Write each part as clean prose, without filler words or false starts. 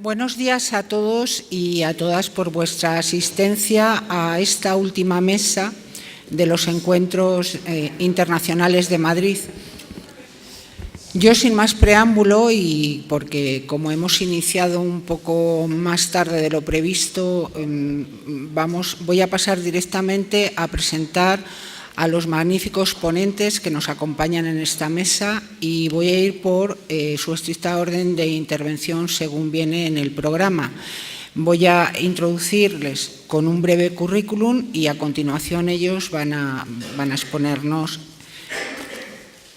Buenos días a todos y a todas por vuestra asistencia a esta última mesa de los encuentros internacionales de Madrid. Yo, sin más preámbulo, y porque como hemos iniciado un poco más tarde de lo previsto, voy a pasar directamente a presentar a los magníficos ponentes que nos acompañan en esta mesa y voy a ir por su estricta orden de intervención según viene en el programa. Voy a introducirles con un breve currículum y a continuación ellos van a exponernos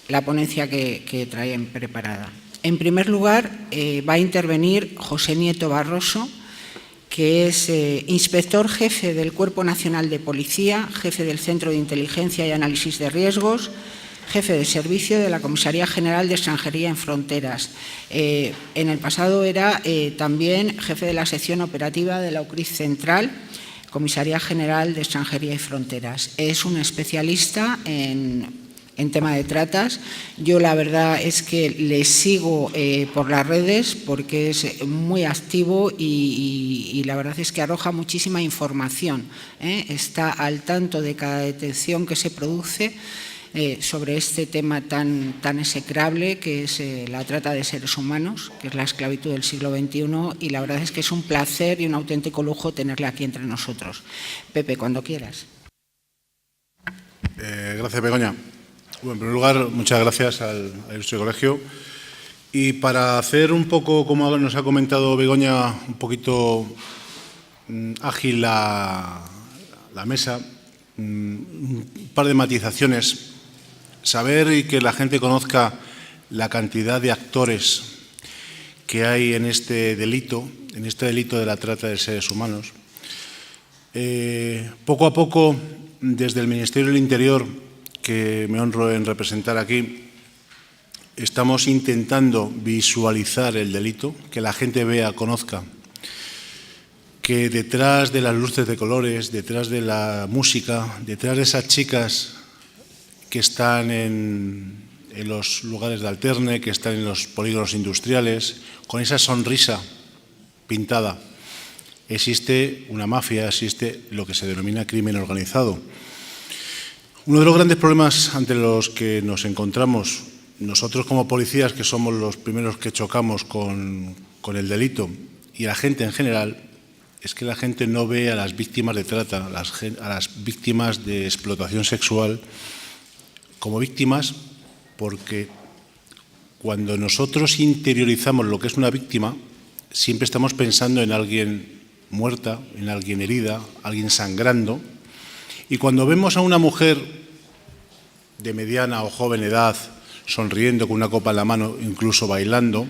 la ponencia que traen preparada. En primer lugar, va a intervenir José Nieto Barroso, que es inspector jefe del Cuerpo Nacional de Policía, jefe del Centro de Inteligencia y Análisis de Riesgos, jefe de servicio de la Comisaría General de Extranjería en Fronteras. En el pasado era también jefe de la sección operativa de la UCRIF Central, Comisaría General de Extranjería y Fronteras. Es un especialista en tema de tratas. Yo la verdad es que le sigo por las redes porque es muy activo y la verdad es que arroja muchísima información. Está al tanto de cada detención que se produce sobre este tema tan execrable que es la trata de seres humanos, que es la esclavitud del siglo XXI, y la verdad es que es un placer y un auténtico lujo tenerle aquí entre nosotros. Pepe, cuando quieras. Gracias, Begoña. Bueno, en primer lugar, muchas gracias al Ilustre Colegio. Y para hacer un poco, como nos ha comentado Begoña, un poquito ágil la mesa, un par de matizaciones. Saber y que la gente conozca la cantidad de actores que hay en este delito de la trata de seres humanos. Poco a poco, desde el Ministerio del Interior, que me honro en representar aquí, estamos intentando visualizar el delito, que la gente vea, conozca, que detrás de las luces de colores, detrás de la música, detrás de esas chicas que están en los lugares de alterne, que están en los polígonos industriales, con esa sonrisa pintada, existe una mafia, existe lo que se denomina crimen organizado. Uno de los grandes problemas ante los que nos encontramos nosotros como policías, que somos los primeros que chocamos con el delito, y la gente en general, es que la gente no ve a las víctimas de trata, a las víctimas de explotación sexual, como víctimas, porque cuando nosotros interiorizamos lo que es una víctima, siempre estamos pensando en alguien muerta, en alguien herida, alguien sangrando. Y cuando vemos a una mujer de mediana o joven edad sonriendo con una copa en la mano, incluso bailando,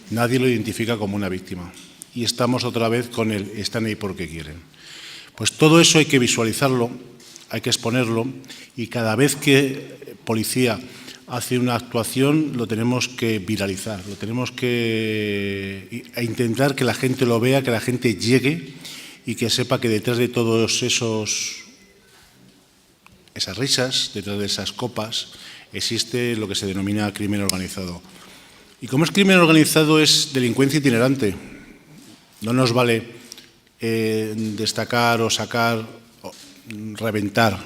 nadie lo identifica como una víctima. Y estamos otra vez con el están ahí porque quieren. Pues todo eso hay que visualizarlo, hay que exponerlo, y cada vez que policía hace una actuación lo tenemos que viralizar, lo tenemos que intentar que la gente lo vea, que la gente llegue y que sepa que detrás de todos esas risas, detrás de esas copas, existe lo que se denomina crimen organizado. Y como es crimen organizado, es delincuencia itinerante. No nos vale destacar o sacar, o reventar,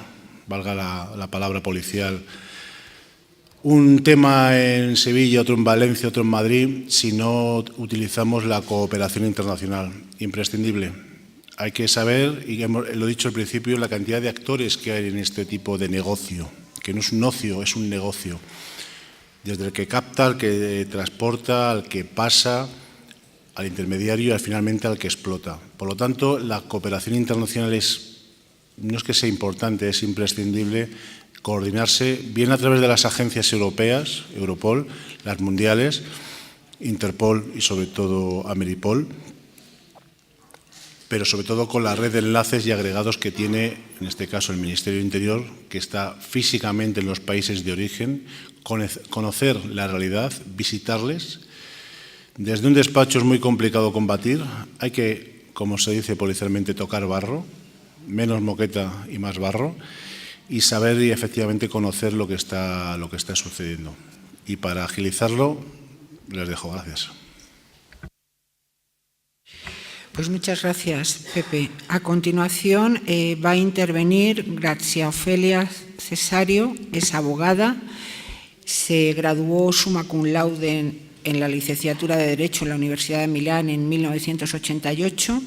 valga la palabra policial, un tema en Sevilla, otro en Valencia, otro en Madrid, si no utilizamos la cooperación internacional, imprescindible. Hay que saber, y lo he dicho al principio, la cantidad de actores que hay en este tipo de negocio, que no es un ocio, es un negocio. Desde el que capta, al que transporta, al que pasa, al intermediario y finalmente al que explota. Por lo tanto, la cooperación internacional no es que sea importante, es imprescindible coordinarse bien a través de las agencias europeas, Europol, las mundiales, Interpol y sobre todo Ameripol, pero sobre todo con la red de enlaces y agregados que tiene, en este caso, el Ministerio del Interior, que está físicamente en los países de origen, conocer la realidad, visitarles. Desde un despacho es muy complicado combatir, hay que, como se dice policialmente, tocar barro, menos moqueta y más barro, y saber y efectivamente conocer lo que está sucediendo. Y para agilizarlo, les dejo. Gracias. Pues muchas gracias, Pepe. A continuación va a intervenir Grazia Ofelia Cesario, es abogada, se graduó summa cum laude en la licenciatura de Derecho en la Universidad de Milán en 1988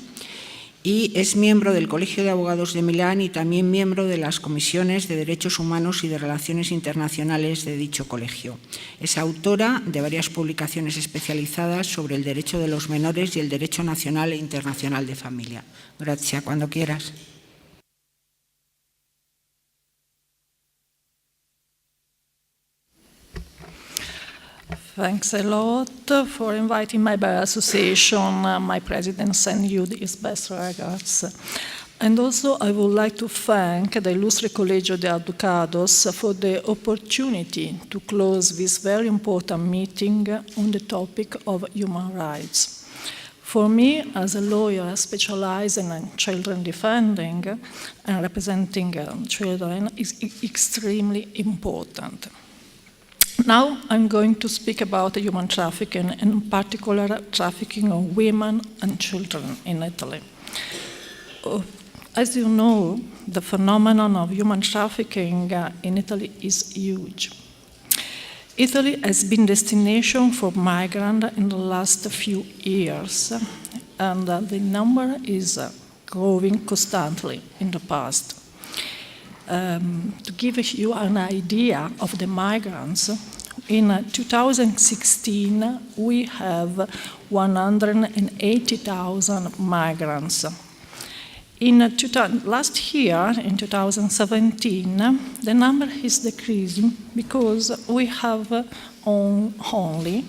y es miembro del Colegio de Abogados de Milán y también miembro de las comisiones de Derechos Humanos y de Relaciones Internacionales de dicho colegio. Es autora de varias publicaciones especializadas sobre el derecho de los menores y el derecho nacional e internacional de familia. Gracias, cuando quieras. Thanks a lot for inviting my bar association. My president sends you his best regards. And also I would like to thank the Illustre Collegio de Advocados for the opportunity to close this very important meeting on the topic of human rights. For me, as a lawyer specializing in children defending and representing children, is extremely important. Now I'm going to speak about human trafficking, and in particular trafficking of women and children in Italy. As you know, the phenomenon of human trafficking in Italy is huge. Italy has been destination for migrants in the last few years, and the number is growing constantly in the past. To give you an idea of the migrants, in 2016 we have 180,000 migrants. Last year, in 2017, the number is decreasing because we have only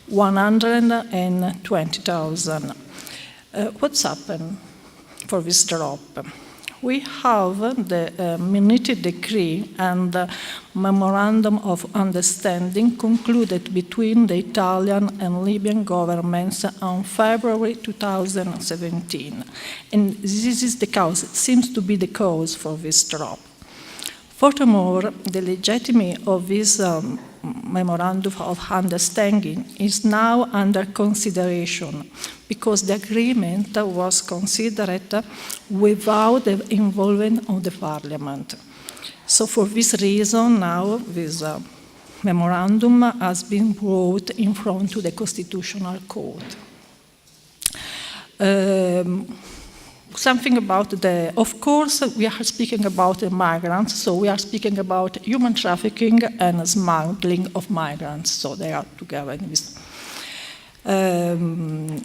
120,000. What's happened for this drop? We have the Minniti Decree and the Memorandum of Understanding concluded between the Italian and Libyan governments on February 2017. And this is the cause, it seems to be the cause for this drop. Furthermore, the legitimacy of this Memorandum of Understanding is now under consideration because the agreement was considered without the involvement of the Parliament. So for this reason, now this memorandum has been brought in front to the Constitutional Court. Something about of course, we are speaking about the migrants, so we are speaking about human trafficking and smuggling of migrants, so they are together in this. The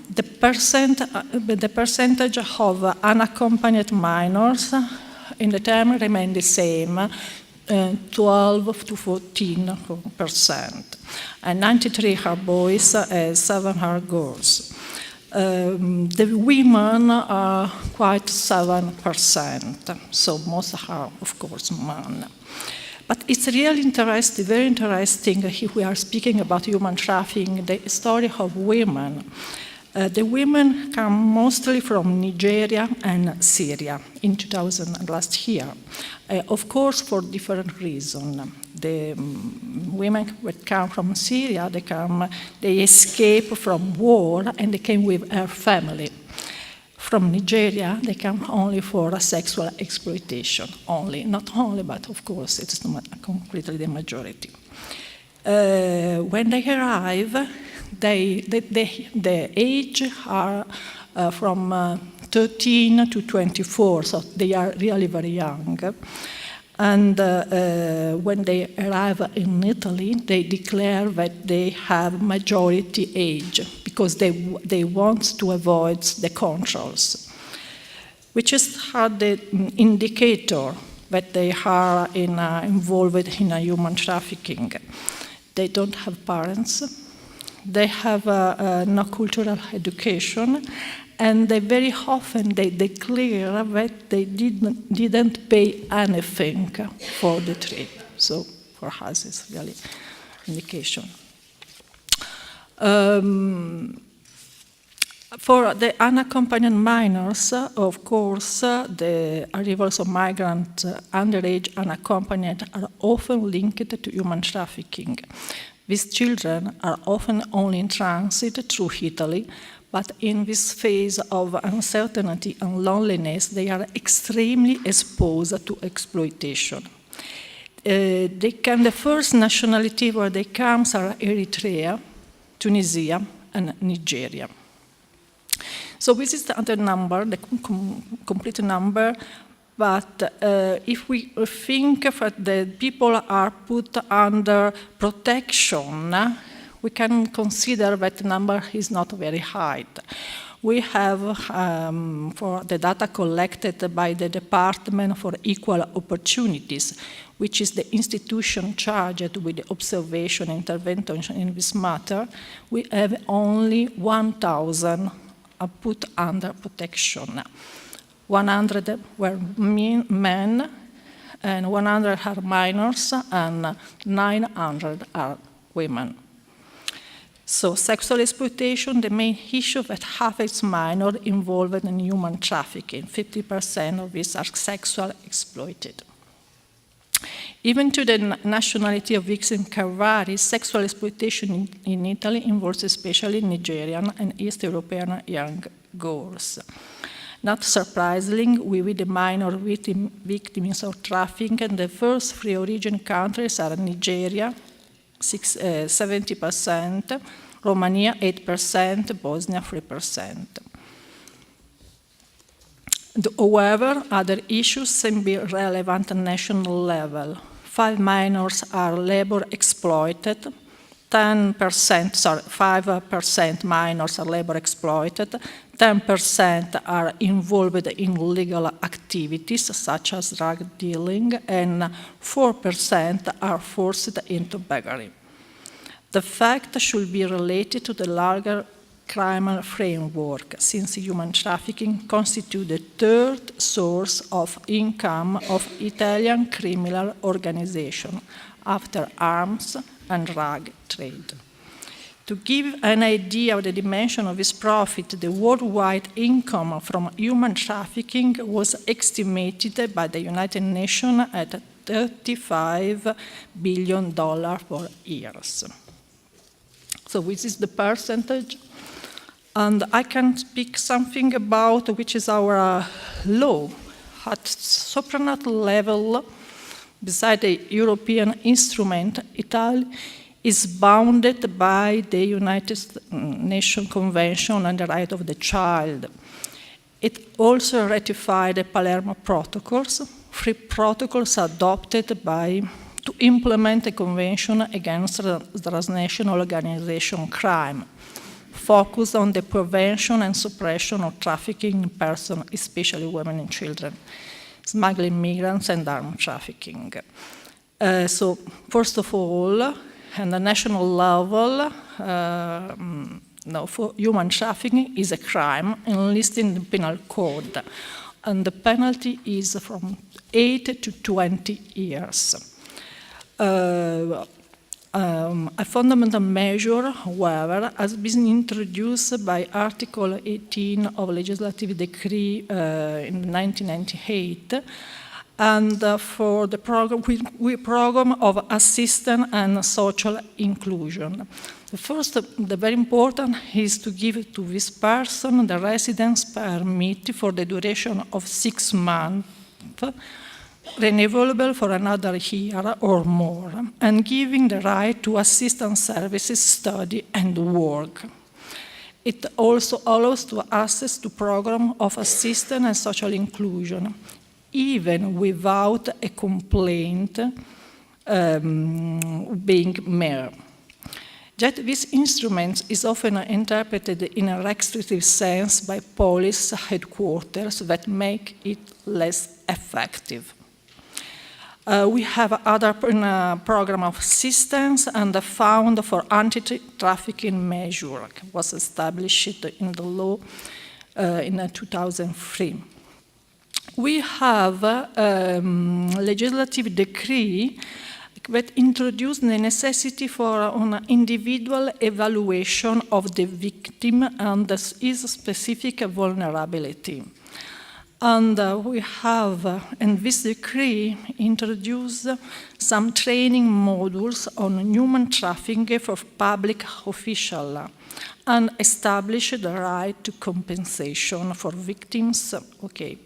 percentage of unaccompanied minors in the term remain the same, 12 to 14%, and 93 are boys, 7 are girls. The women are quite 7%, so most are, of course, men. But it's really interesting, very interesting, if we are speaking about human trafficking, the story of women. The women come mostly from Nigeria and Syria in 2000 last year. Of course, for different reasons. The women that come from Syria, they escape from war and they came with their family. From Nigeria, they come only for sexual exploitation, only. Not only, but of course, it's not completely the majority. When they arrive, the age are from 13 to 24, so they are really very young. And when they arrive in Italy, they declare that they have majority age because they want to avoid the controls, which is the indicator that they are involved in human trafficking. They don't have parents, they have no cultural education, and they very often they declare that they didn't pay anything for the trip. So for us, it's really indication. For the unaccompanied minors, of course, the arrivals of migrants underage unaccompanied are often linked to human trafficking. These children are often only in transit through Italy, but in this phase of uncertainty and loneliness, they are extremely exposed to exploitation. The first nationality where they come are Eritrea, Tunisia, and Nigeria. So this is the other number, the complete number, but if we think that the people are put under protection, we can consider that the number is not very high. We have, for the data collected by the Department for Equal Opportunities, which is the institution charged with the observation and intervention in this matter, we have only 1,000 put under protection. 100 were men, and 100 are minors, and 900 are women. So sexual exploitation, the main issue that affects minors involved in human trafficking. 50% of these are sexually exploited. Even to the nationality of victim Carvari, sexual exploitation in Italy involves especially Nigerian and East European young girls. Not surprisingly, with the minor victims of trafficking, the first three origin countries are Nigeria, 70%, Romania 8%, Bosnia 3%. However, other issues can be relevant at national level. 5 minors are labor exploited, 5% minors are labor exploited, 10% are involved in illegal activities such as drug dealing, and 4% are forced into beggary. The fact should be related to the larger criminal framework, since human trafficking constitutes the third source of income of Italian criminal organizations after arms and drug trade. To give an idea of the dimension of this profit, the worldwide income from human trafficking was estimated by the United Nations at $35 billion for years. So this is the percentage. And I can speak something about which is our law. At supranational level, beside the European instrument, Italy is bounded by the United Nations Convention on the Right of the Child. It also ratified the Palermo Protocols, 3 protocols adopted to implement the Convention against transnational organization crime, focused on the prevention and suppression of trafficking in persons, especially women and children, smuggling migrants, and arms trafficking. So, first of all, at the national level, for human trafficking is a crime enlisted in the penal code, and the penalty is from 8 to 20 years. A fundamental measure, however, has been introduced by Article 18 of Legislative Decree in 1998, and for the program of assistance and social inclusion. The very important is to give to this person the residence permit for the duration of 6 months, renewable for another year or more, and giving the right to assistance services, study, and work. It also allows to access to programs of assistance and social inclusion, even without a complaint being made. Yet this instrument is often interpreted in a restrictive sense by police headquarters that make it less effective. We have other program of assistance, and the Fund for Anti-Trafficking Measure was established in the law in 2003. We have a legislative decree that introduced the necessity for an individual evaluation of the victim and his specific vulnerability. And we have, in this decree, introduced some training modules on human trafficking for public officials, and establish the right to compensation for victims. Okay.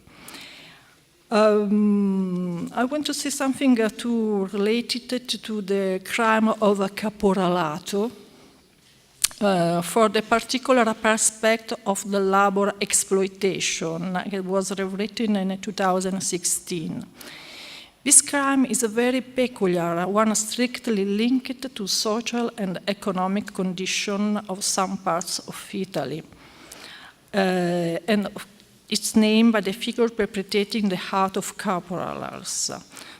I want to say something related to the crime of caporalato for the particular aspect of the labor exploitation. It was rewritten in 2016. This crime is a very peculiar one, strictly linked to social and economic conditions of some parts of Italy. And it's named by the figure perpetrating the heart of caporals.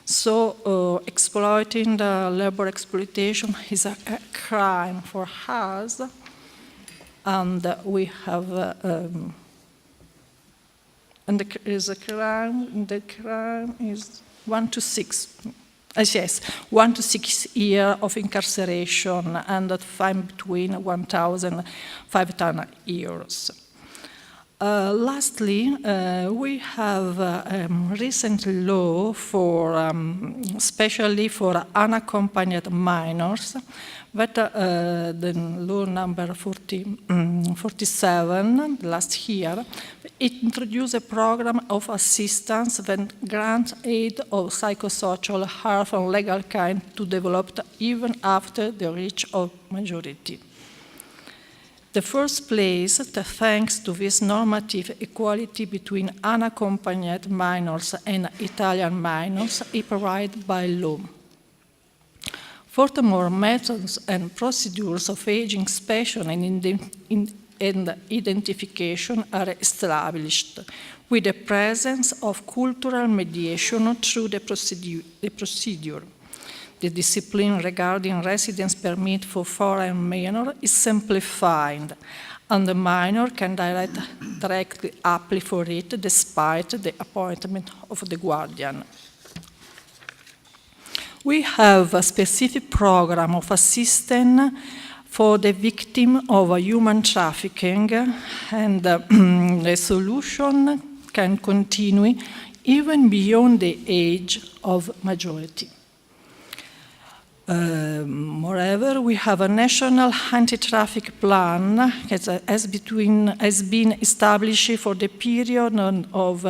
So exploiting the labor exploitation is a crime for us, and we have and the crime is 1 to 6. Yes, 1 to 6 years of incarceration and a fine between 1,000 and 5,000 euros. Lastly, we have a recent law for, especially for unaccompanied minors, but the law number 47 last year, it introduced a program of assistance that grants aid of psychosocial help and legal kind to develop even after the reach of majority. The first place, thanks to this normative equality between unaccompanied minors and Italian minors, is provided by law. Furthermore, methods and procedures of age inspection and identification are established, with the presence of cultural mediation through the procedure. The discipline regarding residence permit for foreign minor is simplified, and the minor can directly apply for it despite the appointment of the guardian. We have a specific program of assistance for the victim of human trafficking, and the solution can continue even beyond the age of majority. Moreover, we have a national anti-traffic plan that has been established for the period of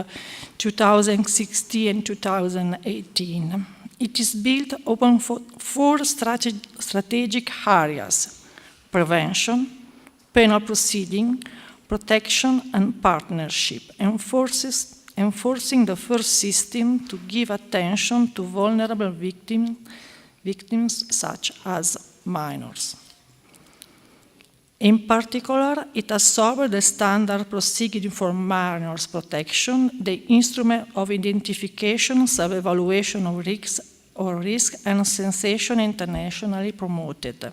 2016 and 2018. It is built upon four strategic areas: prevention, penal proceeding, protection, and partnership, enforcing the first system to give attention to vulnerable victims such as minors. In particular, it absorbed the standard procedure for minors protection, the instrument of identification, sub-evaluation of risk and sensation internationally promoted.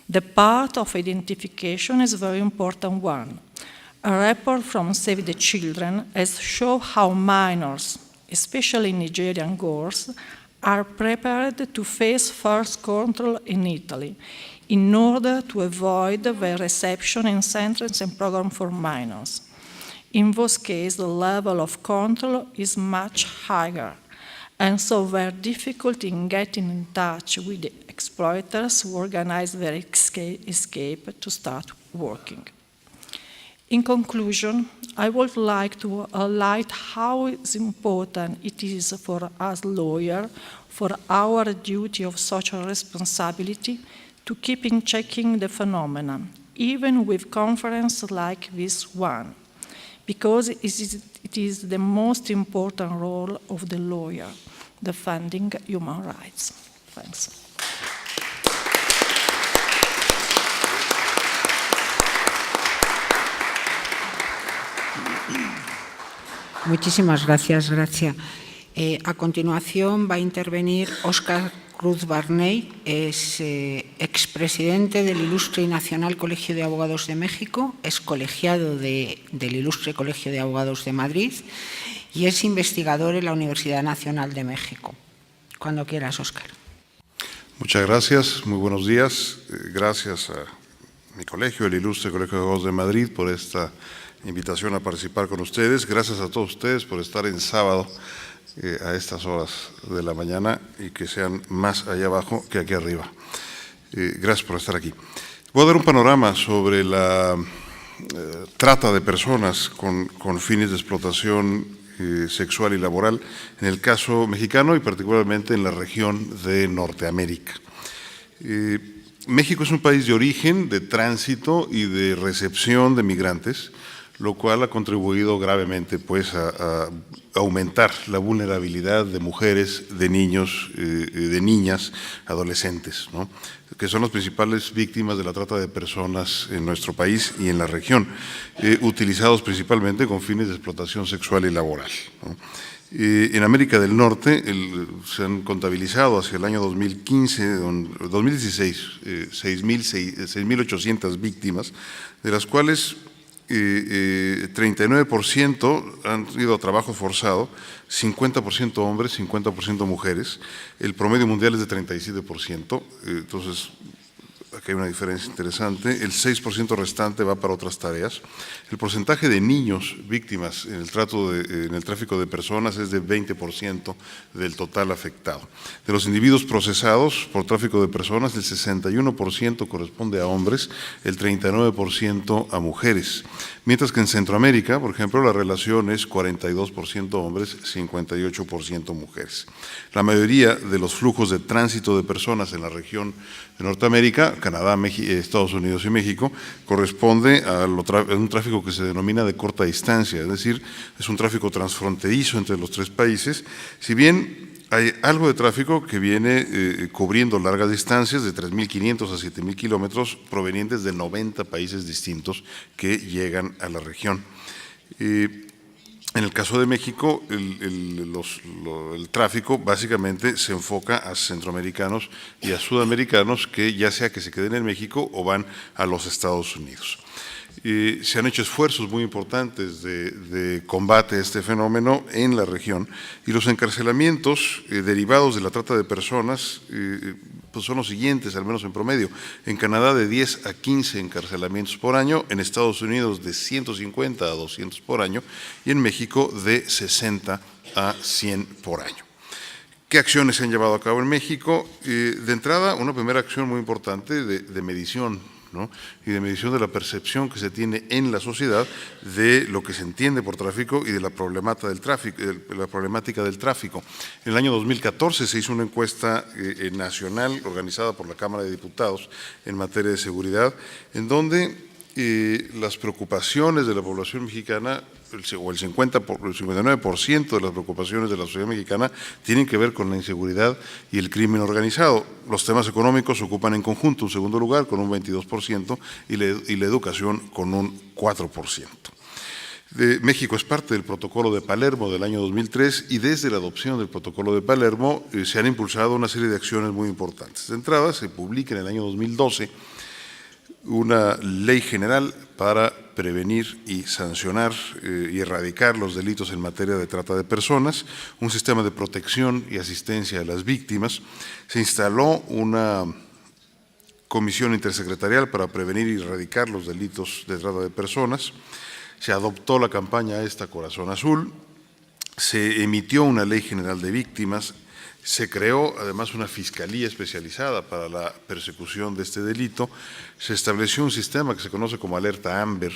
The part of identification is a very important one. A report from Save the Children has shown how minors, especially Nigerian girls, are prepared to face first control in Italy in order to avoid the reception in centers and programs for minors. In those cases, the level of control is much higher, and so very difficult in getting in touch with the exploiters who organize their escape to start working. In conclusion, I would like to highlight how important it is for us lawyers, for our duty of social responsibility, to keep in checking the phenomenon, even with conferences like this one, because it is the most important role of the lawyer, defending human rights. Thanks. Muchísimas gracias, Gracia. A continuación va a intervenir Óscar Cruz Barney, es expresidente del Ilustre y Nacional Colegio de Abogados de México, es colegiado del Ilustre Colegio de Abogados de Madrid y es investigador en la Universidad Nacional de México. Cuando quieras, Óscar. Muchas gracias, muy buenos días. Gracias a mi colegio, el Ilustre Colegio de Abogados de Madrid, por esta invitación a participar con ustedes. Gracias a todos ustedes por estar en sábado a estas horas de la mañana y que sean más allá abajo que aquí arriba. Gracias por estar aquí. Voy a dar un panorama sobre la trata de personas con fines de explotación sexual y laboral en el caso mexicano y particularmente en la región de Norteamérica. México es un país de origen, de tránsito y de recepción de migrantes, lo cual ha contribuido gravemente pues, a aumentar la vulnerabilidad de mujeres, de niños, de niñas, adolescentes, ¿no? Que son las principales víctimas de la trata de personas en nuestro país y en la región, utilizados principalmente con fines de explotación sexual y laboral, ¿no? En América del Norte se han contabilizado hacia el año 2016 6.800 víctimas, de las cuales 39% han ido a trabajo forzado, 50% hombres, 50% mujeres. El promedio mundial es de 37%, entonces aquí hay una diferencia interesante. El 6% restante va para otras tareas. El porcentaje de niños víctimas en el tráfico de personas es de 20% del total afectado. De los individuos procesados por tráfico de personas, el 61% corresponde a hombres, el 39% a mujeres. Mientras que en Centroamérica, por ejemplo, la relación es 42% hombres, 58% mujeres. La mayoría de los flujos de tránsito de personas en la región de Norteamérica, Canadá, Estados Unidos y México, corresponde a un tráfico que se denomina de corta distancia, es decir, es un tráfico transfronterizo entre los tres países, si bien hay algo de tráfico que viene cubriendo largas distancias de 3.500 a 7.000 kilómetros provenientes de 90 países distintos que llegan a la región. En el caso de México, el tráfico básicamente se enfoca a centroamericanos y a sudamericanos que ya sea que se queden en México o van a los Estados Unidos. Se han hecho esfuerzos muy importantes de combate a este fenómeno en la región y los encarcelamientos derivados de la trata de personas pues son los siguientes, al menos en promedio. En Canadá de 10 a 15 encarcelamientos por año, en Estados Unidos de 150 a 200 por año y en México de 60 a 100 por año. ¿Qué acciones se han llevado a cabo en México? De entrada, una primera acción muy importante de medición, ¿no? Y de medición de la percepción que se tiene en la sociedad de lo que se entiende por tráfico y de la problemática del tráfico. En el año 2014 se hizo una encuesta nacional organizada por la Cámara de Diputados en materia de seguridad, en donde las preocupaciones de la población mexicana, o el 59% de las preocupaciones de la sociedad mexicana tienen que ver con la inseguridad y el crimen organizado. Los temas económicos se ocupan en conjunto, en segundo lugar, con un 22%, y la educación con un 4%. México es parte del Protocolo de Palermo del año 2003 y desde la adopción del Protocolo de Palermo se han impulsado una serie de acciones muy importantes. De entrada, se publica en el año 2012 una ley general para prevenir y sancionar y erradicar los delitos en materia de trata de personas, un sistema de protección y asistencia a las víctimas. Se instaló una comisión intersecretarial para prevenir y erradicar los delitos de trata de personas. Se adoptó la campaña Esta Corazón Azul. Se emitió una ley general de víctimas. Se creó además una fiscalía especializada para la persecución de este delito. Se estableció un sistema que se conoce como Alerta Amber,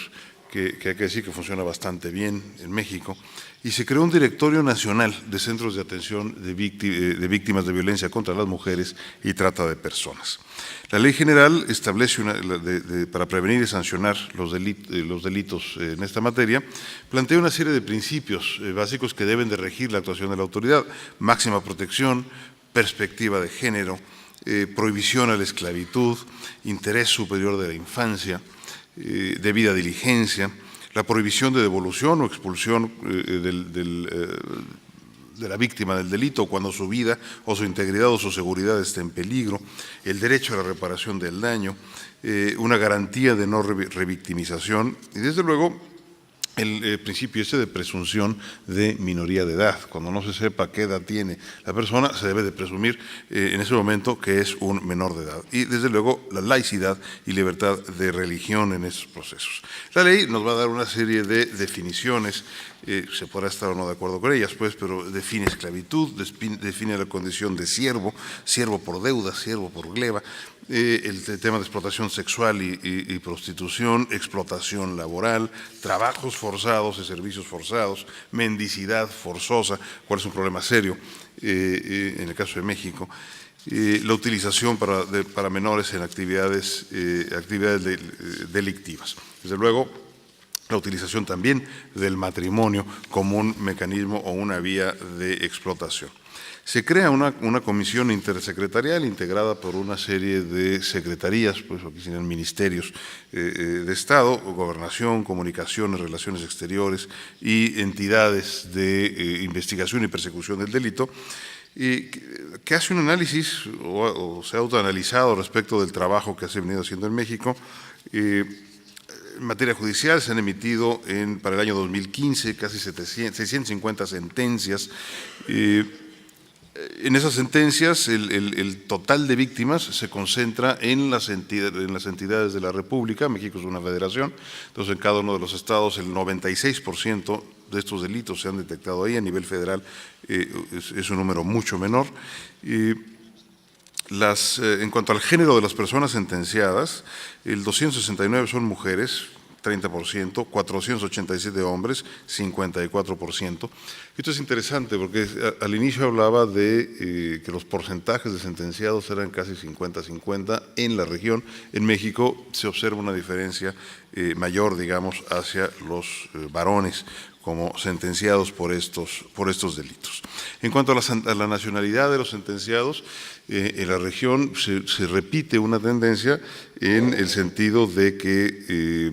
que hay que decir que funciona bastante bien en México, y se creó un directorio nacional de centros de atención de víctimas de violencia contra las mujeres y trata de personas. La ley general establece, para prevenir y sancionar los delitos en esta materia, plantea una serie de principios básicos que deben de regir la actuación de la autoridad: máxima protección, perspectiva de género, prohibición a la esclavitud, interés superior de la infancia, debida diligencia, la prohibición de devolución o expulsión de la víctima del delito cuando su vida o su integridad o su seguridad esté en peligro, el derecho a la reparación del daño, una garantía de no revictimización y, desde luego, el principio de presunción de minoría de edad. Cuando no se sepa qué edad tiene la persona, se debe de presumir en ese momento que es un menor de edad. Y, desde luego, la laicidad y libertad de religión en esos procesos. La ley nos va a dar una serie de definiciones se podrá estar o no de acuerdo con ellas, pues, pero define esclavitud, define la condición de siervo, siervo por deuda, siervo por gleba, el tema de explotación sexual y prostitución, explotación laboral, trabajos forzados y servicios forzados, mendicidad forzosa, cuál es un problema serio en el caso de México, la utilización para menores en actividades delictivas. Desde luego, la utilización también del matrimonio como un mecanismo o una vía de explotación. Se crea una comisión intersecretarial integrada por una serie de secretarías, pues aquí serían ministerios de Estado, Gobernación, Comunicaciones, Relaciones Exteriores y entidades de investigación y persecución del delito, que hace un análisis o se ha autoanalizado respecto del trabajo que se ha venido haciendo en México. En materia judicial se han emitido para el año 2015 casi 650 sentencias. En esas sentencias el total de víctimas se concentra en las entidades de la República. México es una federación, entonces en cada uno de los estados el 96% de estos delitos se han detectado ahí. A nivel federal es un número mucho menor. En cuanto al género de las personas sentenciadas, el 269 son mujeres, 30%, 487 hombres, 54%. Esto es interesante porque al inicio hablaba de que los porcentajes de sentenciados eran casi 50-50 en la región. En México se observa una diferencia mayor, digamos, hacia los varones como sentenciados por estos delitos. En cuanto a la nacionalidad de los sentenciados, en la región se repite una tendencia en el sentido de que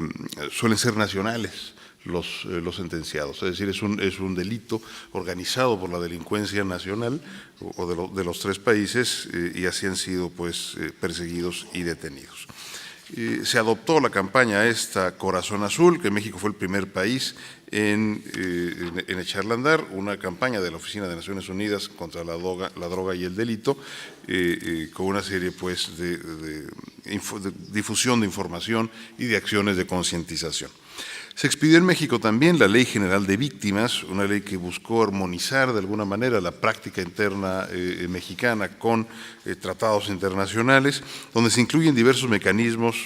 suelen ser nacionales los sentenciados, es decir, es un delito organizado por la delincuencia nacional o de los tres países y así han sido pues perseguidos y detenidos. Se adoptó la campaña Corazón Azul, que México fue el primer país en echarla a andar, una campaña de la Oficina de Naciones Unidas contra la droga y el delito, con una serie pues de difusión de información y de acciones de concientización. Se expidió en México también la Ley General de Víctimas, una ley que buscó armonizar de alguna manera la práctica interna mexicana con tratados internacionales, donde se incluyen diversos mecanismos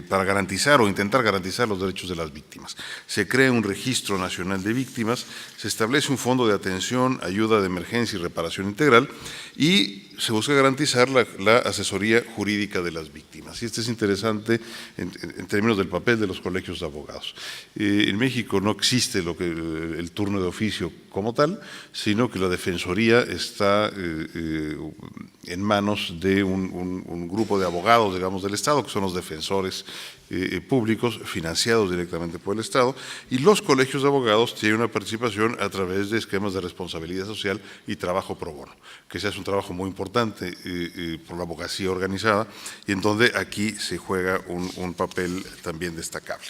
para garantizar o intentar garantizar los derechos de las víctimas. Se crea un registro nacional de víctimas, se establece un fondo de atención, ayuda de emergencia y reparación integral y se busca garantizar la asesoría jurídica de las víctimas. Y esto es interesante en términos del papel de los colegios de abogados. En México no existe el turno de oficio como tal, sino que la defensoría está en manos de un grupo de abogados, digamos, del Estado, que son los defensores públicos financiados directamente por el Estado, y los colegios de abogados tienen una participación a través de esquemas de responsabilidad social y trabajo pro bono, que se hace un trabajo muy importante por la abogacía organizada y en donde aquí se juega un papel también destacable.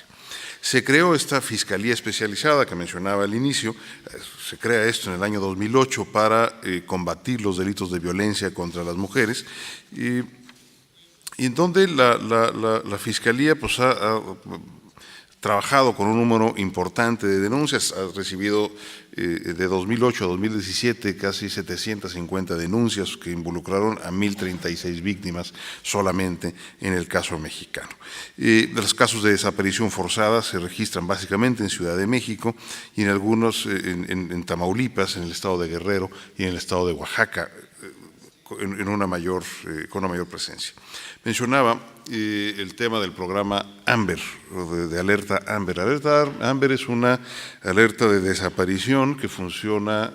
Se creó esta Fiscalía Especializada que mencionaba al inicio, se crea esto en el año 2008 para combatir los delitos de violencia contra las mujeres y en donde la Fiscalía pues, ha trabajado con un número importante de denuncias, ha recibido de 2008 a 2017 casi 750 denuncias que involucraron a 1.036 víctimas solamente en el caso mexicano. Los casos de desaparición forzada se registran básicamente en Ciudad de México y en algunos en Tamaulipas, en el estado de Guerrero y en el estado de Oaxaca, con una mayor presencia. Mencionaba el tema del programa AMBER, o de alerta AMBER. Alerta AMBER es una alerta de desaparición que funciona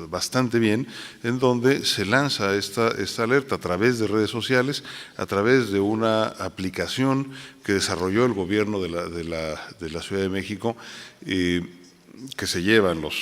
bastante bien, en donde se lanza esta alerta a través de redes sociales, a través de una aplicación que desarrolló el gobierno de la Ciudad de México, que se lleva en los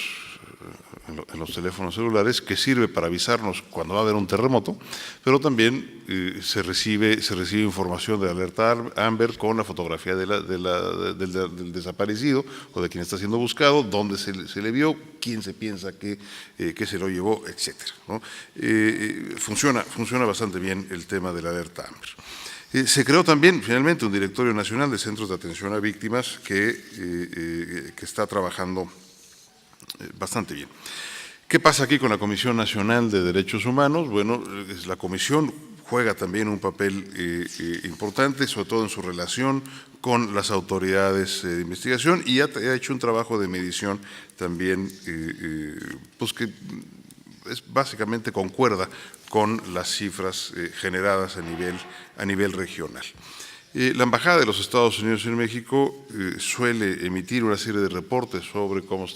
teléfonos celulares, que sirve para avisarnos cuando va a haber un terremoto, pero también se recibe información de alerta AMBER con la fotografía del desaparecido o de quien está siendo buscado, dónde se le vio, quién se piensa que se lo llevó, etc. ¿no? Funciona bastante bien el tema de la alerta AMBER. Se creó también, finalmente, un Directorio Nacional de Centros de Atención a Víctimas que está trabajando bastante bien. ¿Qué pasa aquí con la Comisión Nacional de Derechos Humanos? Bueno, la Comisión juega también un papel importante, sobre todo en su relación con las autoridades de investigación, y ha hecho un trabajo de medición también, pues que básicamente concuerda con las cifras generadas a nivel regional. La Embajada de los Estados Unidos en México suele emitir una serie de reportes sobre cómo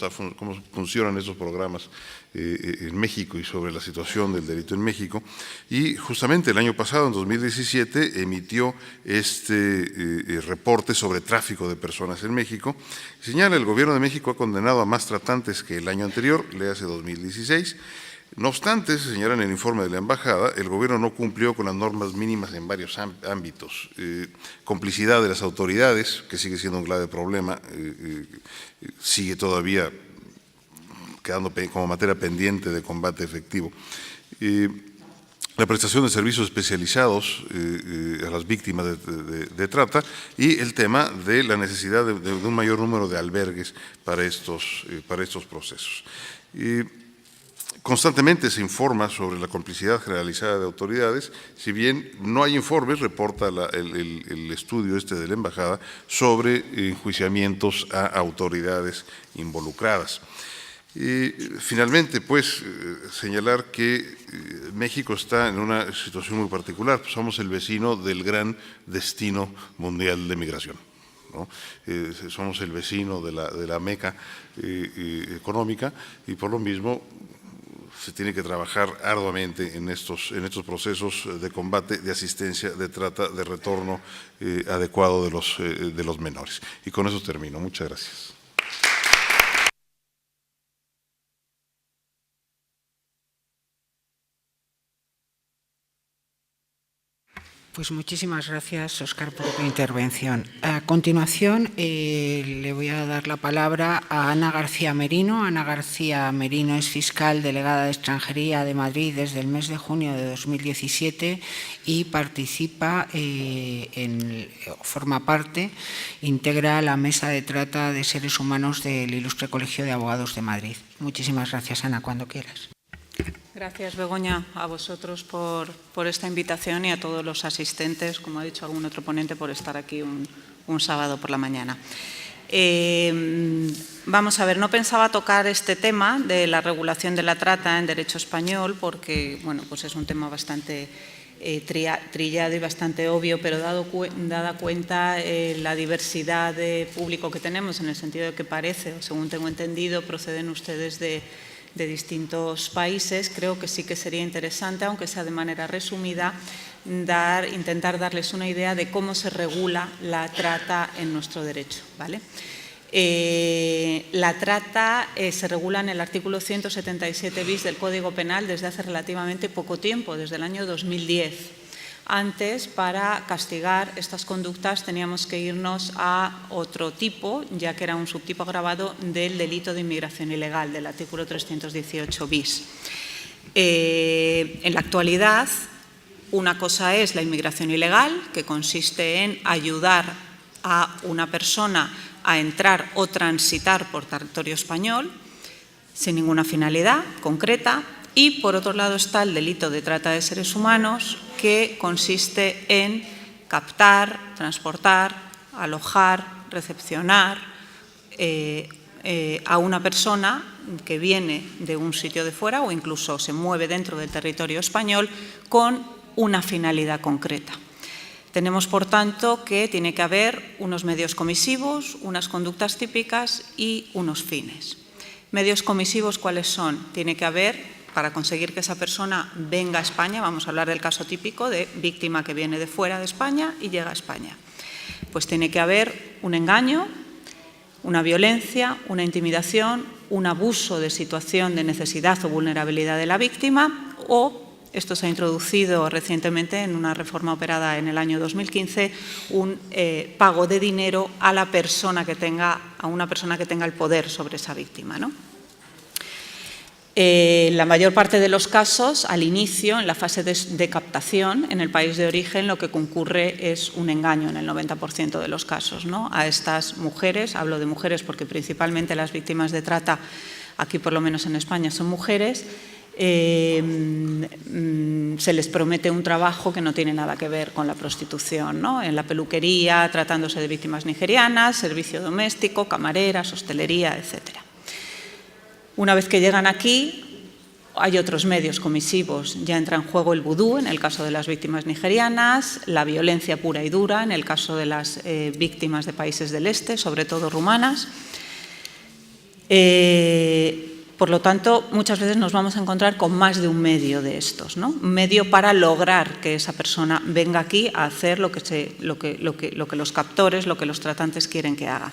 funcionan esos programas en México y sobre la situación del delito en México, y justamente el año pasado, en 2017, emitió este reporte sobre tráfico de personas en México. Señala: el Gobierno de México ha condenado a más tratantes que el año anterior, léase 2016. No obstante, se señala en el informe de la Embajada, el Gobierno no cumplió con las normas mínimas en varios ámbitos. Complicidad de las autoridades, que sigue siendo un grave problema, sigue todavía quedando como materia pendiente de combate efectivo. La prestación de servicios especializados a las víctimas de trata, y el tema de la necesidad de un mayor número de albergues para estos procesos. Constantemente se informa sobre la complicidad generalizada de autoridades. Si bien no hay informes, reporta el estudio de la Embajada sobre enjuiciamientos a autoridades involucradas. Y finalmente, pues, señalar que México está en una situación muy particular. Somos el vecino del gran destino mundial de migración, ¿no? Somos el vecino de la meca económica, y por lo mismo se tiene que trabajar arduamente en estos procesos de combate, de asistencia, de trata, de retorno adecuado de los menores. Y con eso termino. Muchas gracias. Pues muchísimas gracias, Óscar, por tu intervención. A continuación, le voy a dar la palabra a Ana García Merino. Ana García Merino es fiscal delegada de Extranjería de Madrid desde el mes de junio de 2017 y forma parte, integra la Mesa de Trata de Seres Humanos del Ilustre Colegio de Abogados de Madrid. Muchísimas gracias, Ana, cuando quieras. Gracias, Begoña, a vosotros por esta invitación y a todos los asistentes, como ha dicho algún otro ponente, por estar aquí un sábado por la mañana. Vamos a ver, no pensaba tocar este tema de la regulación de la trata en derecho español porque, bueno, pues es un tema bastante trillado y bastante obvio, pero dada cuenta la diversidad de público que tenemos, en el sentido de que parece, o según tengo entendido, proceden ustedes de distintos países, creo que sí que sería interesante, aunque sea de manera resumida, intentar darles una idea de cómo se regula la trata en nuestro derecho, ¿vale? La trata se regula en el artículo 177 bis del Código Penal desde hace relativamente poco tiempo, desde el año 2010. Antes, para castigar estas conductas, teníamos que irnos a otro tipo, ya que era un subtipo agravado del delito de inmigración ilegal, del artículo 318 bis. En la actualidad, una cosa es la inmigración ilegal, que consiste en ayudar a una persona a entrar o transitar por territorio español sin ninguna finalidad concreta, y por otro lado está el delito de trata de seres humanos, que consiste en captar, transportar, alojar, recepcionar a una persona que viene de un sitio de fuera o incluso se mueve dentro del territorio español con una finalidad concreta. Tenemos, por tanto, que tiene que haber unos medios comisivos, unas conductas típicas y unos fines. Medios comisivos, ¿cuáles son? Tiene que haber, para conseguir que esa persona venga a España, vamos a hablar del caso típico de víctima que viene de fuera de España y llega a España, pues tiene que haber un engaño, una violencia, una intimidación, un abuso de situación de necesidad o vulnerabilidad de la víctima, o, esto se ha introducido recientemente en una reforma operada en el año 2015, un pago de dinero a una persona que tenga el poder sobre esa víctima, ¿no? La mayor parte de los casos, al inicio, en la fase de captación, en el país de origen, lo que concurre es un engaño en el 90% de los casos, ¿no? A estas mujeres, hablo de mujeres porque principalmente las víctimas de trata, aquí por lo menos en España, son mujeres, se les promete un trabajo que no tiene nada que ver con la prostitución, ¿no? En la peluquería, tratándose de víctimas nigerianas, servicio doméstico, camareras, hostelería, etc. Una vez que llegan aquí, hay otros medios comisivos. Ya entra en juego el vudú, en el caso de las víctimas nigerianas, la violencia pura y dura, en el caso de las víctimas de países del este, sobre todo rumanas. Por lo tanto, muchas veces nos vamos a encontrar con más de un medio de estos, ¿no? Un medio para lograr que esa persona venga aquí a hacer lo que los captores, lo que los tratantes quieren que haga.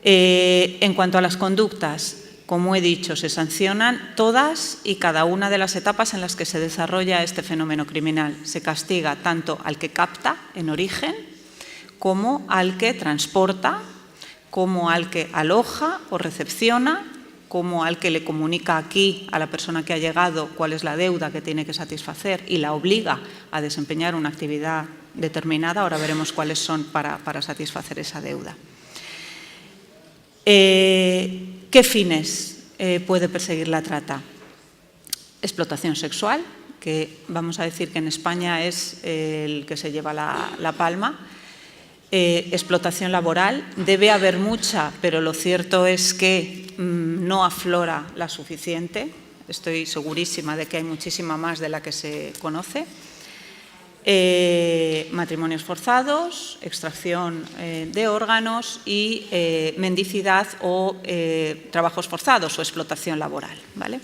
En cuanto a las conductas, como he dicho, se sancionan todas y cada una de las etapas en las que se desarrolla este fenómeno criminal. Se castiga tanto al que capta en origen, como al que transporta, como al que aloja o recepciona, como al que le comunica aquí a la persona que ha llegado cuál es la deuda que tiene que satisfacer y la obliga a desempeñar una actividad determinada. Ahora veremos cuáles son para satisfacer esa deuda. ¿Qué fines puede perseguir la trata? Explotación sexual, que vamos a decir que en España es el que se lleva la palma. Explotación laboral, debe haber mucha, pero lo cierto es que no aflora la suficiente. Estoy segurísima de que hay muchísima más de la que se conoce. Matrimonios forzados, extracción de órganos y mendicidad o trabajos forzados o explotación laboral, ¿vale?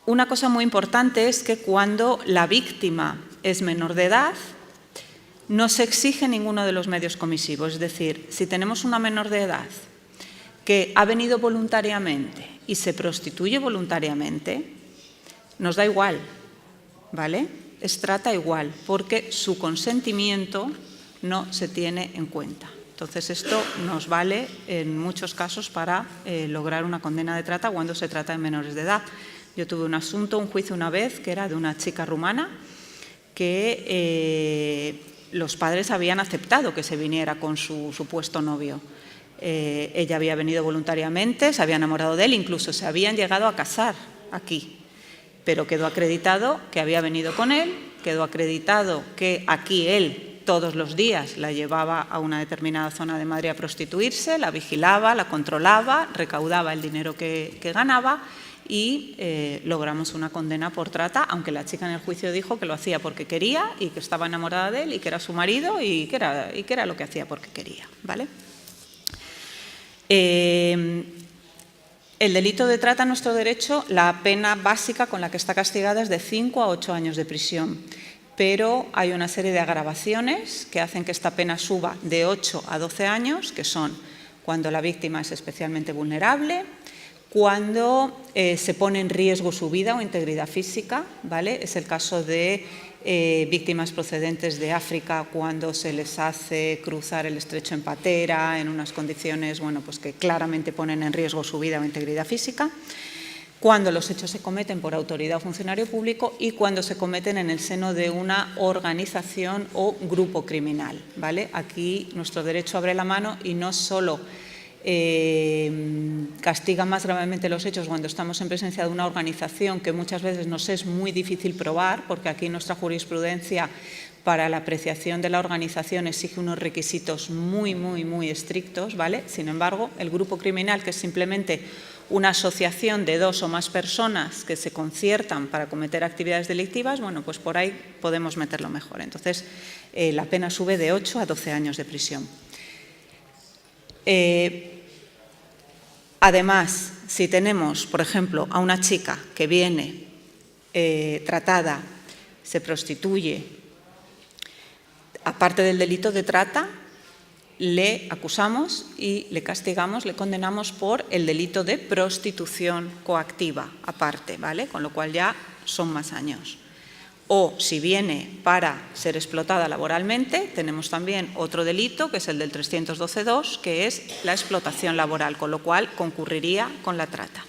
Una cosa muy importante es que cuando la víctima es menor de edad, no se exige ninguno de los medios comisivos. Es decir, si tenemos una menor de edad que ha venido voluntariamente y se prostituye voluntariamente, nos da igual, ¿vale? Es trata igual, porque su consentimiento no se tiene en cuenta. Entonces, esto nos vale en muchos casos para lograr una condena de trata cuando se trata de menores de edad. Yo tuve un juicio una vez, que era de una chica rumana, que los padres habían aceptado que se viniera con su supuesto novio. Ella había venido voluntariamente, se había enamorado de él, incluso se habían llegado a casar aquí. Pero quedó acreditado que había venido con él, quedó acreditado que aquí él todos los días la llevaba a una determinada zona de Madrid a prostituirse, la vigilaba, la controlaba, recaudaba el dinero que ganaba y logramos una condena por trata, aunque la chica en el juicio dijo que lo hacía porque quería y que estaba enamorada de él y que era su marido y que era lo que hacía porque quería, ¿vale? El delito de trata, en nuestro derecho, la pena básica con la que está castigada es de 5 a 8 años de prisión, pero hay una serie de agravaciones que hacen que esta pena suba de 8 a 12 años, que son cuando la víctima es especialmente vulnerable, cuando se pone en riesgo su vida o integridad física, ¿vale? Es el caso de víctimas procedentes de África cuando se les hace cruzar el estrecho en patera en unas condiciones, bueno, pues que claramente ponen en riesgo su vida o integridad física, cuando los hechos se cometen por autoridad o funcionario público y cuando se cometen en el seno de una organización o grupo criminal, ¿vale? Aquí nuestro derecho abre la mano y no solo castiga más gravemente los hechos cuando estamos en presencia de una organización que muchas veces nos es muy difícil probar, porque aquí nuestra jurisprudencia para la apreciación de la organización exige unos requisitos muy estrictos, ¿vale? Sin embargo, el grupo criminal, que es simplemente una asociación de 2 o más personas que se conciertan para cometer actividades delictivas, bueno, pues por ahí podemos meterlo mejor. Entonces, la pena sube de 8 a 12 años de prisión. Además, si tenemos, por ejemplo, a una chica que viene tratada, se prostituye, aparte del delito de trata, le acusamos y le castigamos, le condenamos por el delito de prostitución coactiva, aparte, ¿vale? Con lo cual ya son más años. o si viene para ser explotada laboralmente, tenemos también otro delito, que es el del 312.2, que es la explotación laboral, con lo cual concurriría con la trata.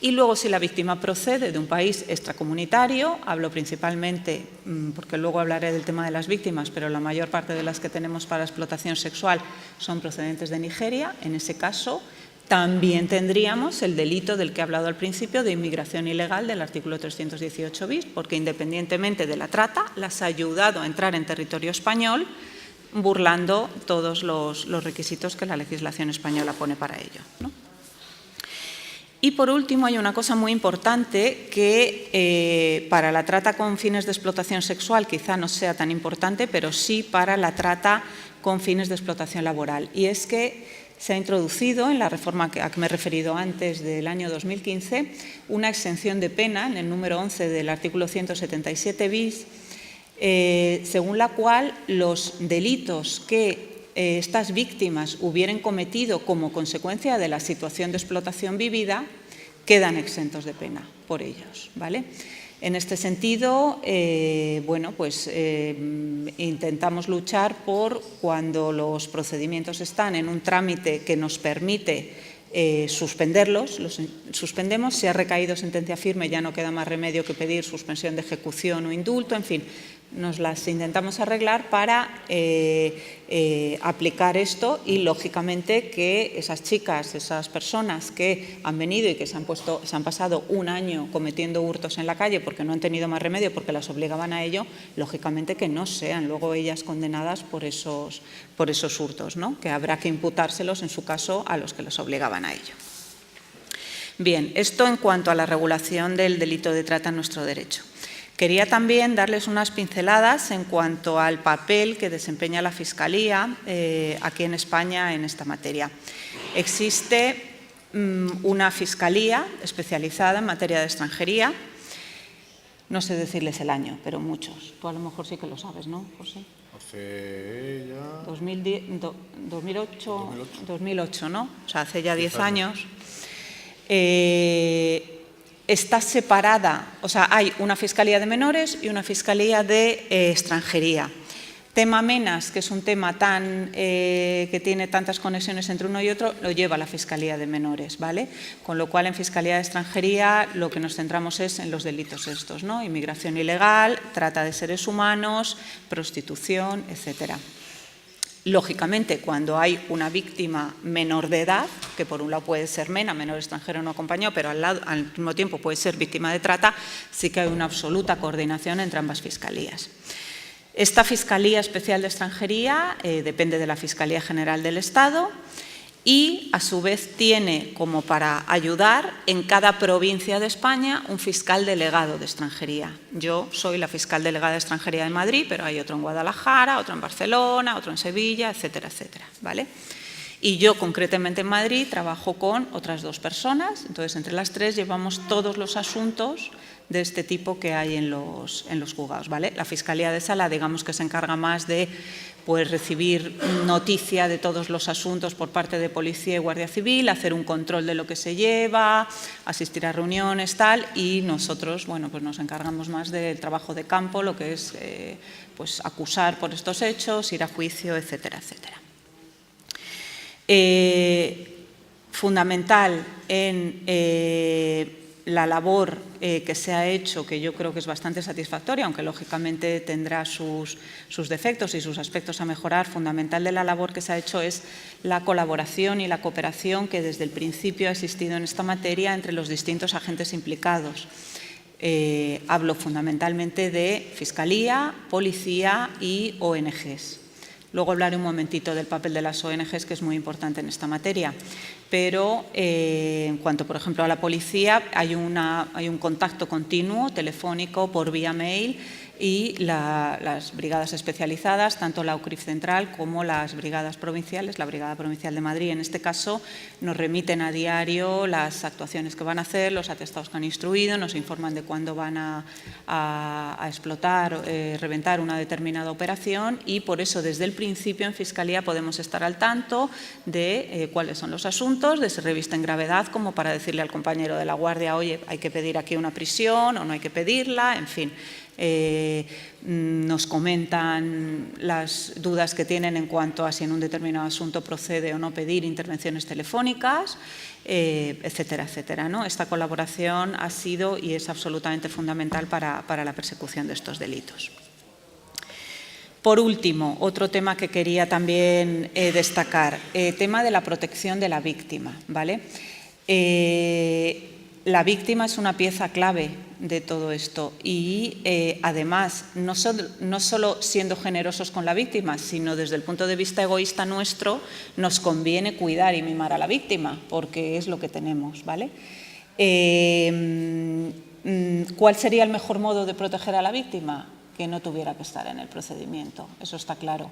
Y luego, si la víctima procede de un país extracomunitario, hablo principalmente, porque luego hablaré del tema de las víctimas, pero la mayor parte de las que tenemos para explotación sexual son procedentes de Nigeria, en ese caso también tendríamos el delito del que he hablado al principio de inmigración ilegal del artículo 318 bis, porque independientemente de la trata, las ha ayudado a entrar en territorio español burlando todos los requisitos que la legislación española pone para ello, ¿no? Y por último, hay una cosa muy importante que para la trata con fines de explotación sexual quizá no sea tan importante, pero sí para la trata con fines de explotación laboral. Y es que se ha introducido en la reforma a que me he referido antes del año 2015 una exención de pena en el número 11 del artículo 177 bis, según la cual los delitos que estas víctimas hubieran cometido como consecuencia de la situación de explotación vivida quedan exentos de pena por ellos, ¿vale? En este sentido, intentamos luchar por, cuando los procedimientos están en un trámite que nos permite suspenderlos, los suspendemos. Si ha recaído sentencia firme, ya no queda más remedio que pedir suspensión de ejecución o indulto, en fin, nos las intentamos arreglar para aplicar esto y, lógicamente, que esas chicas, esas personas que han venido y que se han pasado un año cometiendo hurtos en la calle porque no han tenido más remedio, porque las obligaban a ello, lógicamente que no sean luego ellas condenadas por esos hurtos, ¿no? Que habrá que imputárselos, en su caso, a los que las obligaban a ello. Bien, esto en cuanto a la regulación del delito de trata en nuestro derecho. Quería también darles unas pinceladas en cuanto al papel que desempeña la Fiscalía aquí en España en esta materia. Existe una Fiscalía especializada en materia de extranjería. No sé decirles el año, pero muchos. Tú a lo mejor sí que lo sabes, ¿no, José? Hace ya... 2008, ¿no? O sea, hace ya 10 años. Está separada, o sea, hay una Fiscalía de Menores y una Fiscalía de Extranjería. Tema MENAS, que es un tema que tiene tantas conexiones entre uno y otro, lo lleva la Fiscalía de Menores, ¿vale? Con lo cual, en Fiscalía de Extranjería lo que nos centramos es en los delitos estos, ¿no? Inmigración ilegal, trata de seres humanos, prostitución, etcétera. Lógicamente, cuando hay una víctima menor de edad, que por un lado puede ser MENA, menor extranjero no acompañado, pero al mismo tiempo puede ser víctima de trata, sí que hay una absoluta coordinación entre ambas fiscalías. Esta Fiscalía Especial de Extranjería depende de la Fiscalía General del Estado y, a su vez, tiene como para ayudar en cada provincia de España un fiscal delegado de extranjería. Yo soy la fiscal delegada de extranjería de Madrid, pero hay otro en Guadalajara, otro en Barcelona, otro en Sevilla, etcétera, etcétera, ¿vale? Y yo, concretamente en Madrid, trabajo con otras 2 personas, entonces entre las 3 llevamos todos los asuntos de este tipo que hay en los juzgados, ¿vale? La Fiscalía de Sala, digamos que se encarga más de recibir noticia de todos los asuntos por parte de Policía y Guardia Civil, hacer un control de lo que se lleva, asistir a reuniones, tal, y nosotros, pues nos encargamos más del trabajo de campo, lo que es acusar por estos hechos, ir a juicio, etcétera, etcétera. Fundamental en la labor que se ha hecho, que yo creo que es bastante satisfactoria, aunque lógicamente tendrá sus defectos y sus aspectos a mejorar, fundamental de la labor que se ha hecho es la colaboración y la cooperación que desde el principio ha existido en esta materia entre los distintos agentes implicados. Hablo fundamentalmente de Fiscalía, Policía y ONGs. Luego hablaré un momentito del papel de las ONGs, que es muy importante en esta materia. Pero en cuanto, por ejemplo, a la policía, hay un contacto continuo, telefónico, por vía mail, y las brigadas especializadas, tanto la UCRIF Central como las brigadas provinciales, la Brigada Provincial de Madrid, en este caso, nos remiten a diario las actuaciones que van a hacer, los atestados que han instruido, nos informan de cuándo van a explotar, reventar una determinada operación, y por eso desde el principio en Fiscalía podemos estar al tanto de cuáles son los asuntos, de si revisten gravedad, como para decirle al compañero de la Guardia, oye, hay que pedir aquí una prisión o no hay que pedirla, en fin. nos comentan las dudas que tienen en cuanto a si en un determinado asunto procede o no pedir intervenciones telefónicas, etcétera, etcétera, ¿no? Esta colaboración ha sido y es absolutamente fundamental para la persecución de estos delitos. Por último, otro tema que quería también destacar, tema de la protección de la víctima, ¿vale? La víctima es una pieza clave de todo esto y además no solo siendo generosos con la víctima, sino desde el punto de vista egoísta nuestro nos conviene cuidar y mimar a la víctima porque es lo que tenemos, ¿vale? ¿Cuál sería el mejor modo de proteger a la víctima? Que no tuviera que estar en el procedimiento, eso está claro.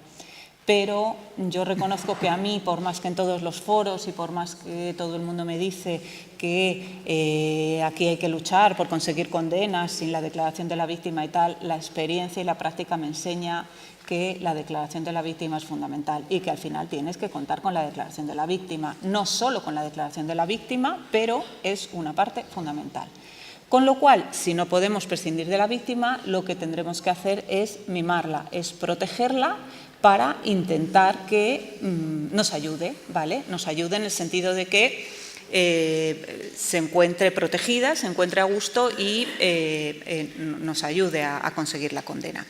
Pero yo reconozco que a mí, por más que en todos los foros y por más que todo el mundo me dice que aquí hay que luchar por conseguir condenas sin la declaración de la víctima y tal, la experiencia y la práctica me enseña que la declaración de la víctima es fundamental y que al final tienes que contar con la declaración de la víctima, no solo con la declaración de la víctima, pero es una parte fundamental. Con lo cual, si no podemos prescindir de la víctima, lo que tendremos que hacer es mimarla, es protegerla para intentar que nos ayude, ¿vale? Nos ayude en el sentido de que se encuentre protegida, se encuentre a gusto y nos ayude a conseguir la condena.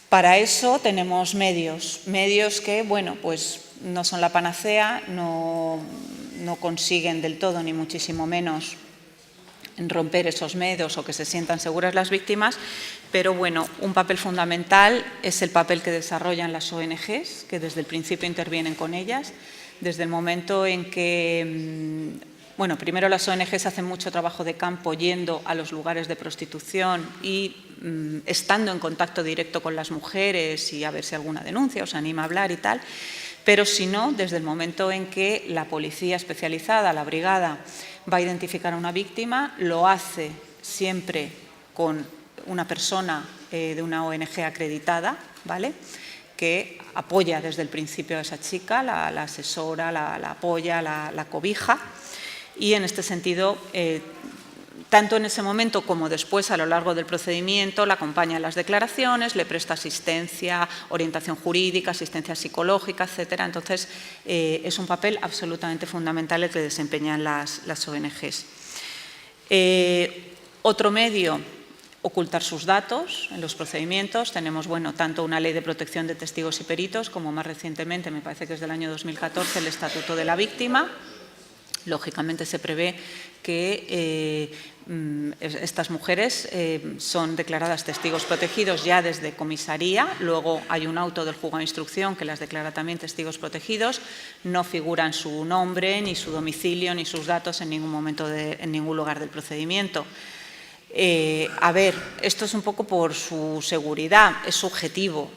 Para eso tenemos medios que, bueno, pues no son la panacea, no consiguen del todo, ni muchísimo menos, romper esos miedos o que se sientan seguras las víctimas, pero bueno, un papel fundamental es el papel que desarrollan las ONGs, que desde el principio intervienen con ellas, desde el momento en que, bueno, primero las ONGs hacen mucho trabajo de campo yendo a los lugares de prostitución y estando en contacto directo con las mujeres y a ver si alguna denuncia os anima a hablar y tal, pero si no, desde el momento en que la policía especializada, la brigada, va a identificar a una víctima, lo hace siempre con una persona de una ONG acreditada, ¿vale?, que apoya desde el principio a esa chica, la asesora, la apoya, la cobija, y en este sentido, tanto en ese momento como después a lo largo del procedimiento, la acompaña en las declaraciones, le presta asistencia, orientación jurídica, asistencia psicológica, etcétera. Entonces, es un papel absolutamente fundamental el que desempeñan las ONGs. Otro medio, ocultar sus datos en los procedimientos. Tenemos, bueno, tanto una ley de protección de testigos y peritos, como más recientemente, me parece que es del año 2014, el Estatuto de la Víctima. Lógicamente se prevé que estas mujeres son declaradas testigos protegidos ya desde comisaría, luego hay un auto del juzgado de instrucción que las declara también testigos protegidos, no figuran su nombre, ni su domicilio, ni sus datos en ningún momento, en ningún lugar del procedimiento. A ver, esto es un poco por su seguridad, es subjetivo.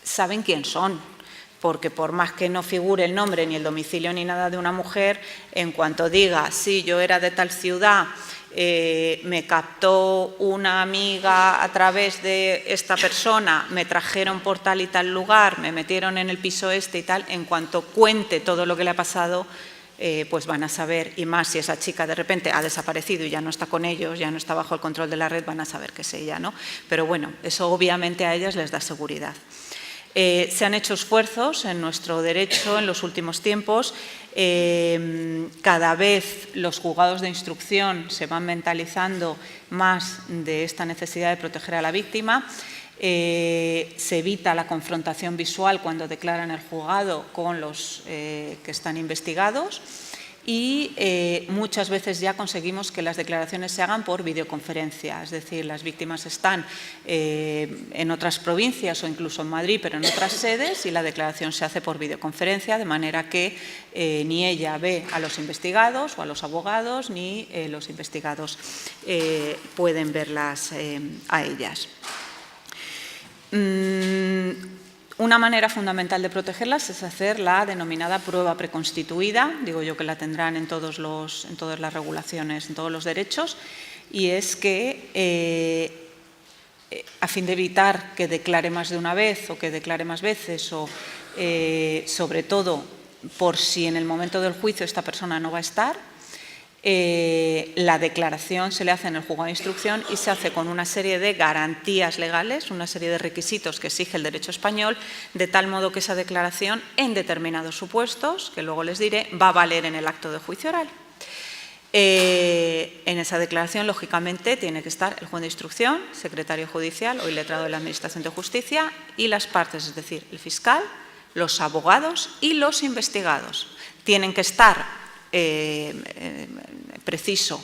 Saben quién son, porque por más que no figure el nombre, ni el domicilio, ni nada de una mujer, en cuanto diga, sí, yo era de tal ciudad, me captó una amiga a través de esta persona, me trajeron por tal y tal lugar, me metieron en el piso este y tal, en cuanto cuente todo lo que le ha pasado, pues van a saber, y más si esa chica de repente ha desaparecido y ya no está con ellos, ya no está bajo el control de la red, van a saber que es ella, ¿no? Pero bueno, eso obviamente a ellas les da seguridad. Se han hecho esfuerzos en nuestro derecho en los últimos tiempos. Cada vez los juzgados de instrucción se van mentalizando más de esta necesidad de proteger a la víctima. Se evita la confrontación visual cuando declaran el juzgado con los que están investigados y muchas veces ya conseguimos que las declaraciones se hagan por videoconferencia, es decir, las víctimas están en otras provincias o incluso en Madrid, pero en otras sedes, y la declaración se hace por videoconferencia, de manera que ni ella ve a los investigados o a los abogados, ni los investigados pueden verlas a ellas. Una manera fundamental de protegerlas es hacer la denominada prueba preconstituida, digo yo que la tendrán en todas las regulaciones, en todos los derechos, y es que a fin de evitar que declare más de una vez o que declare más veces o sobre todo por si en el momento del juicio esta persona no va a estar, La declaración se le hace en el juzgado de instrucción y se hace con una serie de garantías legales, una serie de requisitos que exige el derecho español, de tal modo que esa declaración, en determinados supuestos, que luego les diré, va a valer en el acto de juicio oral. En esa declaración, lógicamente, tiene que estar el juez de instrucción, secretario judicial o iletrado de la Administración de Justicia y las partes, es decir, el fiscal, los abogados y los investigados. Tienen que estar preciso,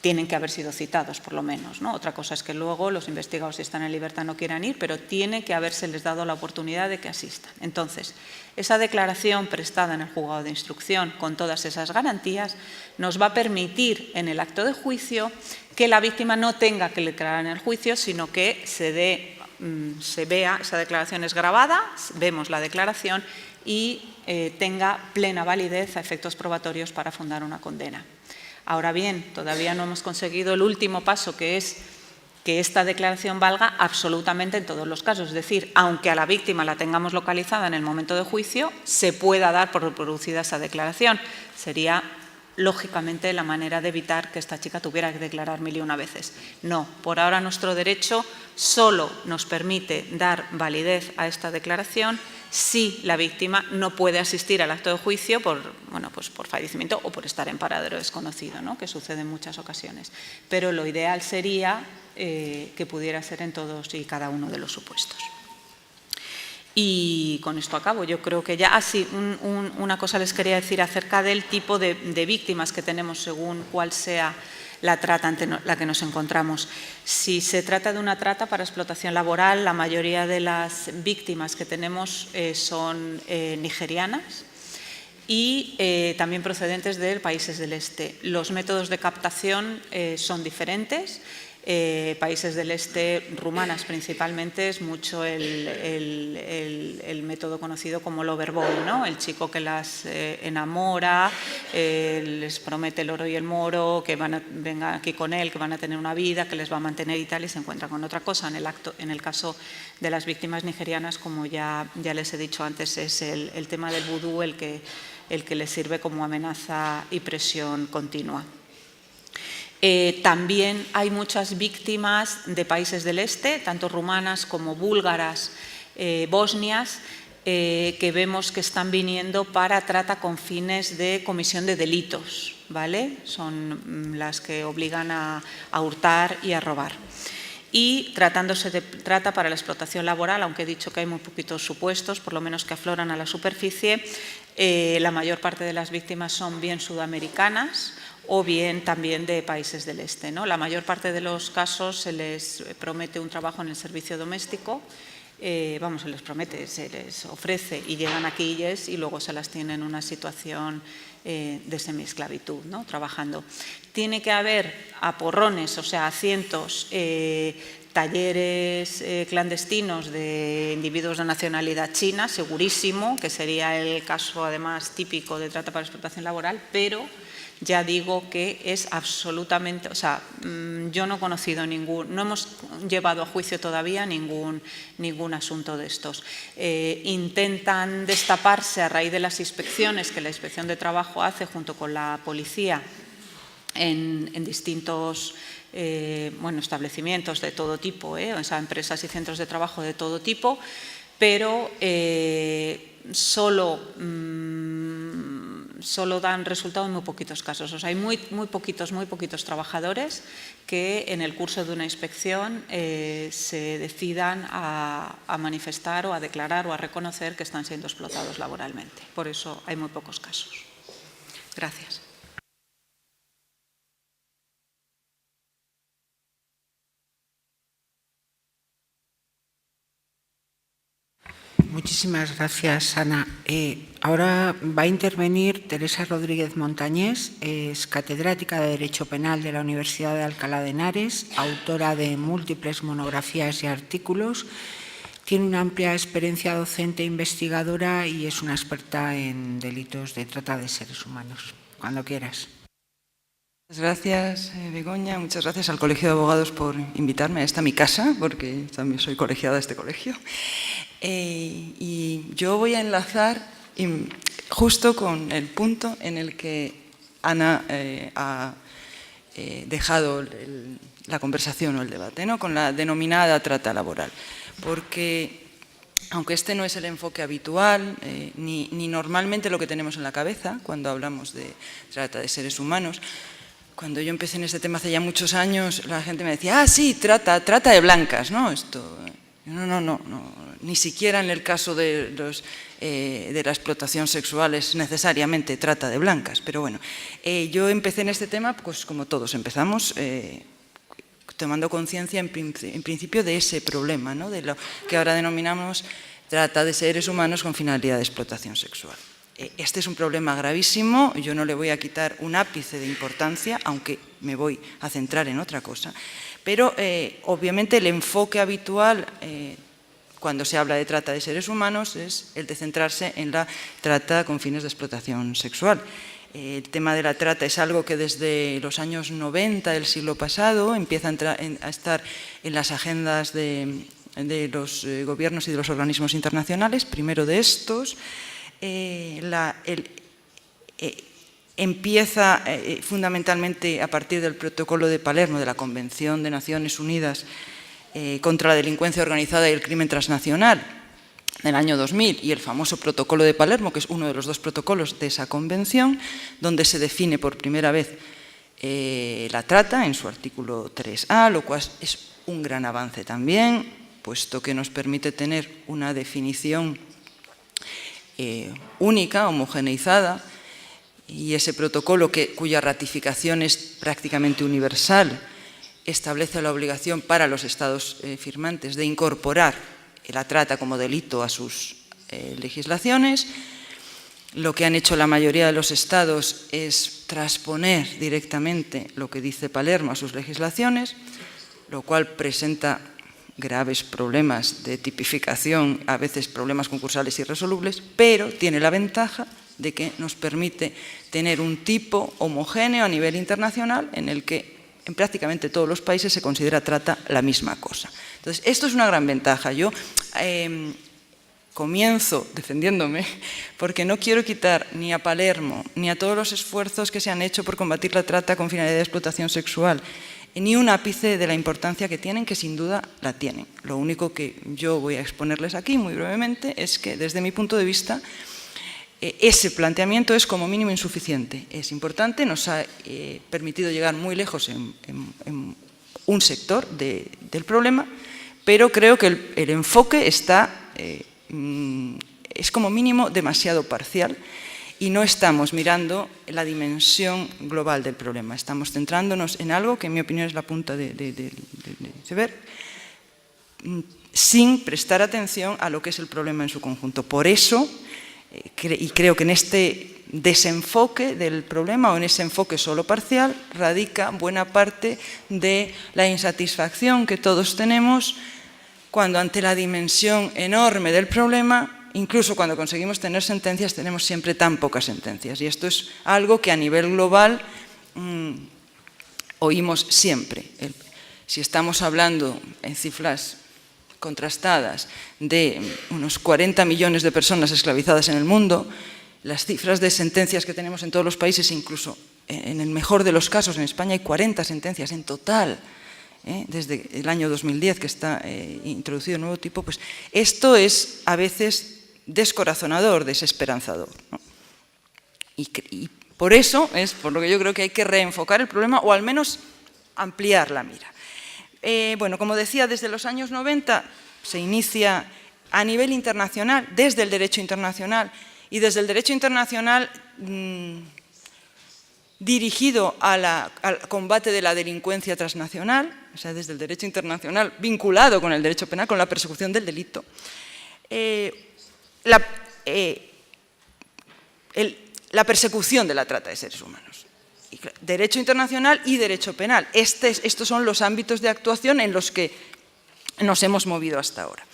tienen que haber sido citados por lo menos, ¿no? Otra cosa es que luego los investigados, si están en libertad, no quieran ir, pero tiene que habérseles dado la oportunidad de que asistan. Entonces, esa declaración prestada en el juzgado de instrucción con todas esas garantías nos va a permitir en el acto de juicio que la víctima no tenga que declarar en el juicio, sino que se vea, esa declaración es grabada, vemos la declaración y tenga plena validez a efectos probatorios para fundar una condena. Ahora bien, todavía no hemos conseguido el último paso, que es que esta declaración valga absolutamente en todos los casos. Es decir, aunque a la víctima la tengamos localizada en el momento de juicio, se pueda dar por reproducida esa declaración. Sería, lógicamente, la manera de evitar que esta chica tuviera que declarar 1001 veces. No, por ahora nuestro derecho solo nos permite dar validez a esta declaración si la víctima no puede asistir al acto de juicio por fallecimiento o por estar en paradero desconocido, ¿no? Que sucede en muchas ocasiones. Pero lo ideal sería que pudiera ser en todos y cada uno de los supuestos. Y con esto acabo. Yo creo que ya... una cosa les quería decir acerca del tipo de víctimas que tenemos según cuál sea la trata ante la que nos encontramos. Si se trata de una trata para explotación laboral, la mayoría de las víctimas que tenemos son nigerianas y también procedentes de países del este. Los métodos de captación son diferentes. Países del este, rumanas principalmente, es mucho el método conocido como loverboy, ¿no? El chico que las enamora, les promete el oro y el moro, que vengan aquí con él, que van a tener una vida, que les va a mantener y tal, y se encuentran con otra cosa. En el caso de las víctimas nigerianas, como ya les he dicho antes, es el tema del vudú el que les sirve como amenaza y presión continua. También hay muchas víctimas de países del este, tanto rumanas como búlgaras, bosnias, que vemos que están viniendo para trata con fines de comisión de delitos, ¿vale? Son las que obligan a hurtar y a robar. Y tratándose de trata para la explotación laboral, aunque he dicho que hay muy poquitos supuestos, por lo menos que afloran a la superficie, la mayor parte de las víctimas son bien sudamericanas o bien también de países del este, ¿no? La mayor parte de los casos se les promete un trabajo en el servicio doméstico, se les promete, se les ofrece y llegan aquí y luego se las tiene en una situación de semiesclavitud, ¿no? Trabajando. Tiene que haber a porrones, o sea, a cientos, talleres clandestinos de individuos de nacionalidad china, segurísimo, que sería el caso además típico de trata para explotación laboral, pero ya digo que es absolutamente, o sea, yo no he conocido no hemos llevado a juicio todavía ningún asunto de estos. Intentan destaparse a raíz de las inspecciones que la Inspección de Trabajo hace junto con la policía en distintos establecimientos de todo tipo, o sea, empresas y centros de trabajo de todo tipo, pero solo dan resultado en muy poquitos casos. O sea, hay muy poquitos trabajadores que en el curso de una inspección se decidan a manifestar o a declarar o a reconocer que están siendo explotados laboralmente. Por eso hay muy pocos casos. Gracias. Muchísimas gracias, Ana. Ahora va a intervenir Teresa Rodríguez Montañés, es catedrática de Derecho Penal de la Universidad de Alcalá de Henares, autora de múltiples monografías y artículos, tiene una amplia experiencia docente e investigadora y es una experta en delitos de trata de seres humanos. Cuando quieras. Muchas gracias, Begoña. Muchas gracias al Colegio de Abogados por invitarme a esta mi casa, porque también soy colegiada de este colegio. Y yo voy a enlazar justo con el punto en el que Ana ha dejado la conversación o el debate, ¿no?, con la denominada trata laboral. Porque, aunque este no es el enfoque habitual, ni normalmente lo que tenemos en la cabeza cuando hablamos de trata de seres humanos, cuando yo empecé en este tema hace ya muchos años, la gente me decía, sí, trata de blancas, ¿no? No, ni siquiera en el caso de la explotación sexual es necesariamente trata de blancas. Pero bueno, yo empecé en este tema, pues como todos empezamos, tomando conciencia en principio de ese problema, ¿no?, de lo que ahora denominamos trata de seres humanos con finalidad de explotación sexual. Este es un problema gravísimo, yo no le voy a quitar un ápice de importancia, aunque me voy a centrar en otra cosa, pero obviamente el enfoque habitual cuando se habla de trata de seres humanos es el de centrarse en la trata con fines de explotación sexual. El tema de la trata es algo que desde los años 90 del siglo pasado empieza a estar en las agendas de los gobiernos y de los organismos internacionales. Primero de estos, empieza fundamentalmente a partir del Protocolo de Palermo, de la Convención de Naciones Unidas contra la delincuencia organizada y el crimen transnacional del año 2000, y el famoso Protocolo de Palermo, que es uno de los dos protocolos de esa convención, donde se define por primera vez la trata en su artículo 3A, lo cual es un gran avance también, puesto que nos permite tener una definición única, homogeneizada, y ese protocolo, cuya ratificación es prácticamente universal, establece la obligación para los Estados firmantes de incorporar la trata como delito a sus legislaciones. Lo que han hecho la mayoría de los Estados es transponer directamente lo que dice Palermo a sus legislaciones, lo cual presenta graves problemas de tipificación, a veces problemas concursales irresolubles, pero tiene la ventaja de que nos permite tener un tipo homogéneo a nivel internacional en el que en prácticamente todos los países se considera trata la misma cosa. Entonces, esto es una gran ventaja. Yo comienzo defendiéndome porque no quiero quitar ni a Palermo ni a todos los esfuerzos que se han hecho por combatir la trata con finalidad de explotación sexual, ni un ápice de la importancia que tienen, que sin duda la tienen. Lo único que yo voy a exponerles aquí muy brevemente es que, desde mi punto de vista, ese planteamiento es como mínimo insuficiente. Es importante, nos ha permitido llegar muy lejos en un sector del problema, pero creo que el enfoque es como mínimo demasiado parcial y no estamos mirando la dimensión global del problema. Estamos centrándonos en algo que, en mi opinión, es la punta del iceberg, sin prestar atención a lo que es el problema en su conjunto. Por eso, y creo que en este desenfoque del problema, o en ese enfoque solo parcial, radica buena parte de la insatisfacción que todos tenemos cuando, ante la dimensión enorme del problema, incluso cuando conseguimos tener sentencias, tenemos siempre tan pocas sentencias. Y esto es algo que a nivel global oímos siempre. Si estamos hablando en cifras contrastadas de unos 40 millones de personas esclavizadas en el mundo, las cifras de sentencias que tenemos en todos los países, incluso en el mejor de los casos, en España hay 40 sentencias en total, desde el año 2010 que está introducido el nuevo tipo, pues esto es a veces descorazonador, desesperanzador, ¿no? Y por eso es por lo que yo creo que hay que reenfocar el problema, o al menos ampliar la mira. Bueno, como decía, desde los años 90 se inicia a nivel internacional, desde el derecho internacional, y desde el derecho internacional dirigido al combate de la delincuencia transnacional, o sea, desde el derecho internacional vinculado con el derecho penal, con la persecución del delito, la persecución de la trata de seres humanos. Derecho internacional y derecho penal. Estos son los ámbitos de actuación en los que nos hemos movido hasta ahora.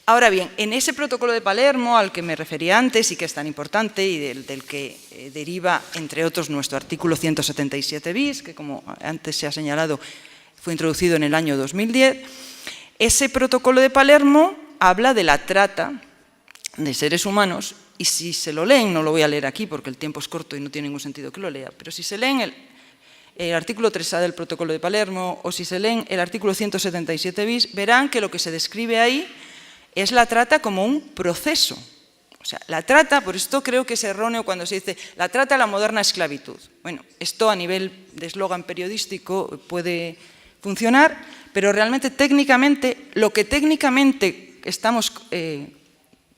Ahora bien, en ese protocolo de Palermo al que me refería antes y que es tan importante y del que deriva, entre otros, nuestro artículo 177 bis, que, como antes se ha señalado, fue introducido en el año 2010, ese protocolo de Palermo habla de la trata de seres humanos y si se lo leen, no lo voy a leer aquí porque el tiempo es corto y no tiene ningún sentido que lo lea, pero si se leen el artículo 3A del Protocolo de Palermo o si se leen el artículo 177 bis, verán que lo que se describe ahí es la trata como un proceso. O sea, la trata, por esto creo que es erróneo cuando se dice la trata a la moderna esclavitud. Bueno, esto a nivel de eslogan periodístico puede funcionar, pero realmente técnicamente, lo que técnicamente estamos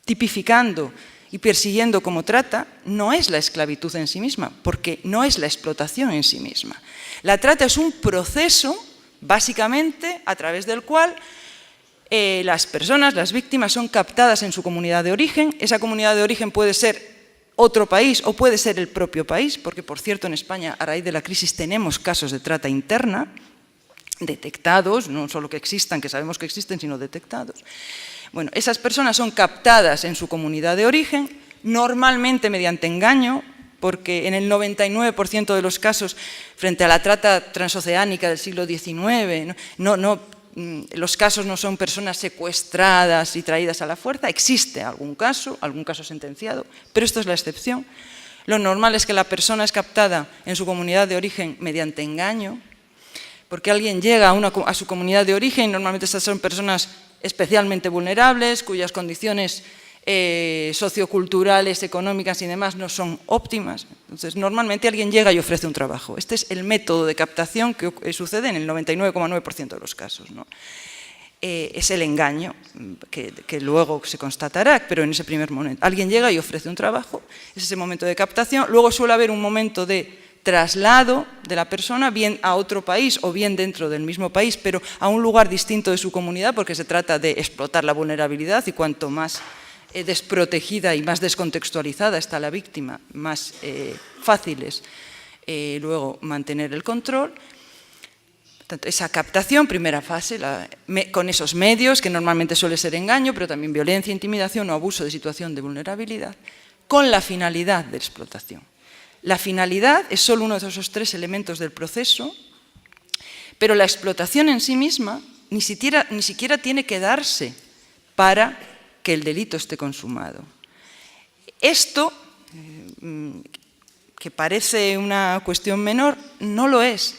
tipificando y persiguiendo como trata no es la esclavitud en sí misma, porque no es la explotación en sí misma. La trata es un proceso, básicamente, a través del cual las personas, las víctimas, son captadas en su comunidad de origen. Esa comunidad de origen puede ser otro país o puede ser el propio país, porque, por cierto, en España, a raíz de la crisis, tenemos casos de trata interna, detectados, no solo que existan, que sabemos que existen, sino detectados. Bueno, esas personas son captadas en su comunidad de origen, normalmente mediante engaño, porque en el 99% de los casos, frente a la trata transoceánica del siglo XIX, los casos no son personas secuestradas y traídas a la fuerza, existe algún caso sentenciado, pero esto es la excepción. Lo normal es que la persona es captada en su comunidad de origen mediante engaño, porque alguien llega a su comunidad de origen, y normalmente estas son personas especialmente vulnerables, cuyas condiciones socioculturales, económicas y demás no son óptimas. Entonces, normalmente alguien llega y ofrece un trabajo. Este es el método de captación que sucede en el 99,9% de los casos, ¿no? Es el engaño, que luego se constatará, pero en ese primer momento. Alguien llega y ofrece un trabajo, es ese momento de captación. Luego suele haber un momento de traslado de la persona, bien a otro país o bien dentro del mismo país, pero a un lugar distinto de su comunidad, porque se trata de explotar la vulnerabilidad, y cuanto más desprotegida y más descontextualizada está la víctima, más fácil es luego mantener el control. Tanto esa captación, primera fase, con esos medios, que normalmente suele ser engaño, pero también violencia, intimidación o abuso de situación de vulnerabilidad, con la finalidad de explotación. La finalidad es solo uno de esos tres elementos del proceso, pero la explotación en sí misma ni siquiera tiene que darse para que el delito esté consumado. Esto, que parece una cuestión menor, no lo es.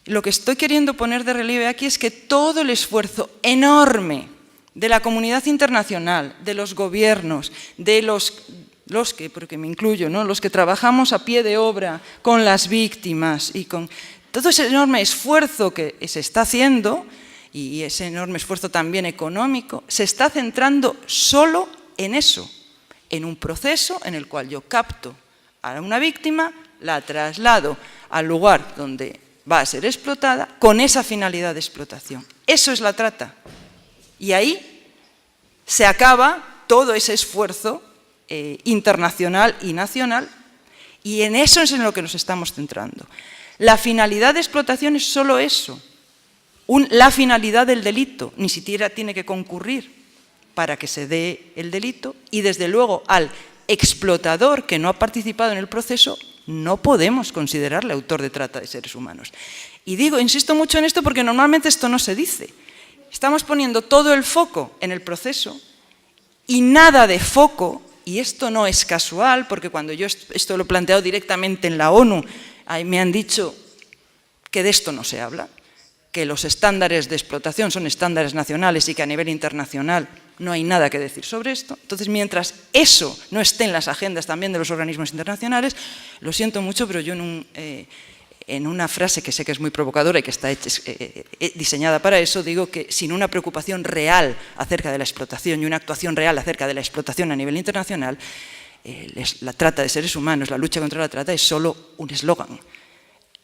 Lo que estoy queriendo poner de relieve aquí es que todo el esfuerzo enorme de la comunidad internacional, de los gobiernos, de los que, porque me incluyo, ¿no?, los que trabajamos a pie de obra con las víctimas y con todo ese enorme esfuerzo que se está haciendo, y ese enorme esfuerzo también económico, se está centrando solo en eso, en un proceso en el cual yo capto a una víctima, la traslado al lugar donde va a ser explotada con esa finalidad de explotación. Eso es la trata. Y ahí se acaba todo ese esfuerzo internacional y nacional, y en eso es en lo que nos estamos centrando. La finalidad de explotación es solo eso. La finalidad del delito, ni siquiera tiene que concurrir para que se dé el delito, y desde luego al explotador que no ha participado en el proceso no podemos considerarle autor de trata de seres humanos. Y insisto mucho en esto porque normalmente esto no se dice. Estamos poniendo todo el foco en el proceso y nada de foco, y esto no es casual, porque cuando yo esto lo he planteado directamente en la ONU, me han dicho que de esto no se habla, que los estándares de explotación son estándares nacionales y que a nivel internacional no hay nada que decir sobre esto. Entonces, mientras eso no esté en las agendas también de los organismos internacionales, lo siento mucho, pero yo en una frase que sé que es muy provocadora y que está diseñada para eso, digo que sin una preocupación real acerca de la explotación y una actuación real acerca de la explotación a nivel internacional, la trata de seres humanos, la lucha contra la trata es solo un eslogan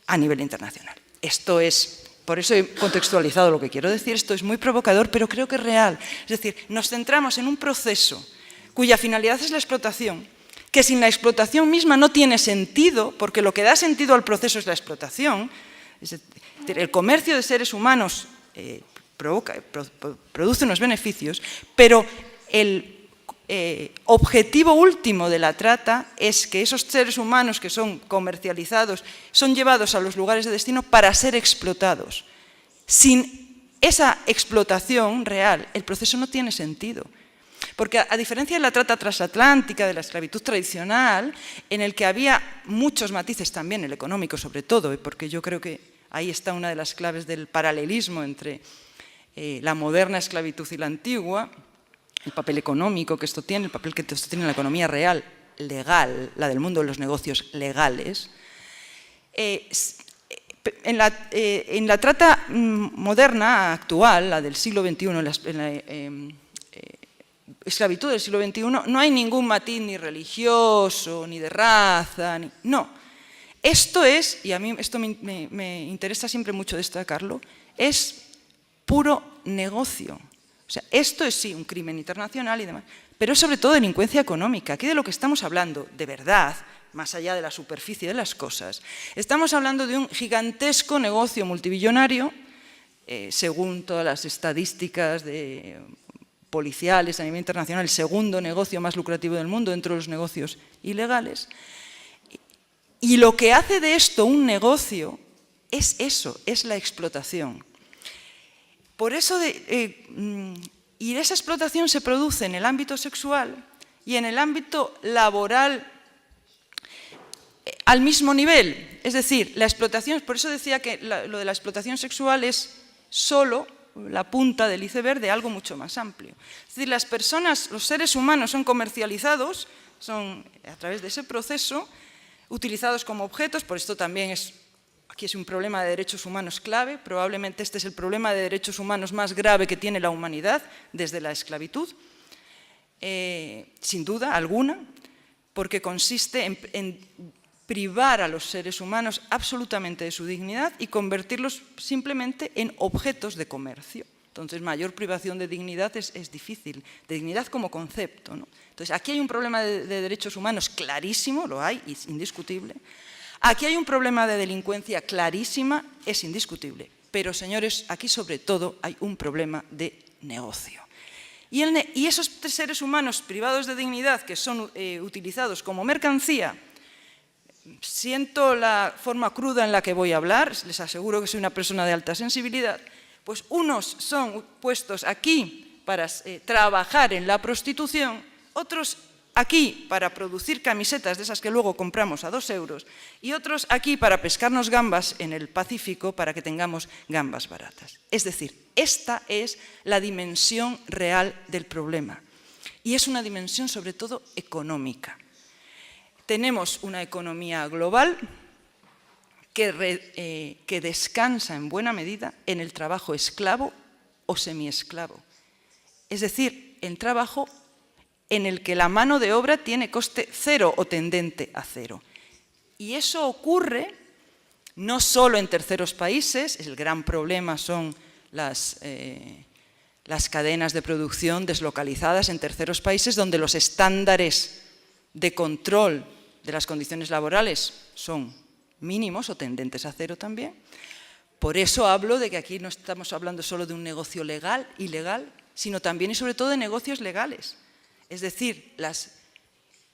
a nivel internacional. Esto es... Por eso he contextualizado lo que quiero decir. Esto es muy provocador, pero creo que es real. Es decir, nos centramos en un proceso cuya finalidad es la explotación, que sin la explotación misma no tiene sentido, porque lo que da sentido al proceso es la explotación. Es decir, el comercio de seres humanos produce unos beneficios, pero el objetivo último de la trata es que esos seres humanos que son comercializados son llevados a los lugares de destino para ser explotados. Sin esa explotación real, el proceso no tiene sentido. Porque a diferencia de la trata transatlántica, de la esclavitud tradicional, en el que había muchos matices también, el económico sobre todo, porque yo creo que ahí está una de las claves del paralelismo entre la moderna esclavitud y la antigua, el papel económico que esto tiene, el papel que esto tiene en la economía real, legal, la del mundo de los negocios legales. En la trata moderna, actual, la del siglo XXI, en la esclavitud del siglo XXI, no hay ningún matiz ni religioso, ni de raza, no. Esto es, y a mí esto me interesa siempre mucho destacarlo, es puro negocio. O sea, esto es sí un crimen internacional y demás, pero es sobre todo delincuencia económica. Aquí de lo que estamos hablando, de verdad, más allá de la superficie de las cosas, estamos hablando de un gigantesco negocio multibillonario, según todas las estadísticas policiales a nivel internacional, el segundo negocio más lucrativo del mundo dentro de los negocios ilegales. Y lo que hace de esto un negocio es eso, es la explotación. Por eso, y esa explotación se produce en el ámbito sexual y en el ámbito laboral al mismo nivel. Es decir, la explotación, por eso decía que lo de la explotación sexual es solo la punta del iceberg de algo mucho más amplio. Es decir, las personas, los seres humanos son comercializados, son a través de ese proceso, utilizados como objetos, por esto también aquí es un problema de derechos humanos clave, probablemente este es el problema de derechos humanos más grave que tiene la humanidad desde la esclavitud, sin duda alguna, porque consiste en privar a los seres humanos absolutamente de su dignidad y convertirlos simplemente en objetos de comercio. Entonces, mayor privación de dignidad es difícil, de dignidad como concepto, ¿no? Entonces, aquí hay un problema de derechos humanos clarísimo, lo hay, es indiscutible. Aquí hay un problema de delincuencia clarísima, es indiscutible. Pero, señores, aquí sobre todo hay un problema de negocio. Y esos seres humanos privados de dignidad que son utilizados como mercancía, siento la forma cruda en la que voy a hablar, les aseguro que soy una persona de alta sensibilidad, pues unos son puestos aquí para trabajar en la prostitución, otros aquí para producir camisetas de esas que luego compramos a 2 euros y otros aquí para pescarnos gambas en el Pacífico para que tengamos gambas baratas. Es decir, esta es la dimensión real del problema y es una dimensión sobre todo económica. Tenemos una economía global que descansa en buena medida en el trabajo esclavo o semiesclavo. Es decir, en trabajo en el que la mano de obra tiene coste cero o tendente a cero. Y eso ocurre no solo en terceros países, el gran problema son las cadenas de producción deslocalizadas en terceros países donde los estándares de control de las condiciones laborales son mínimos o tendentes a cero también. Por eso hablo de que aquí no estamos hablando solo de un negocio legal, ilegal, sino también y sobre todo de negocios legales. Es decir, las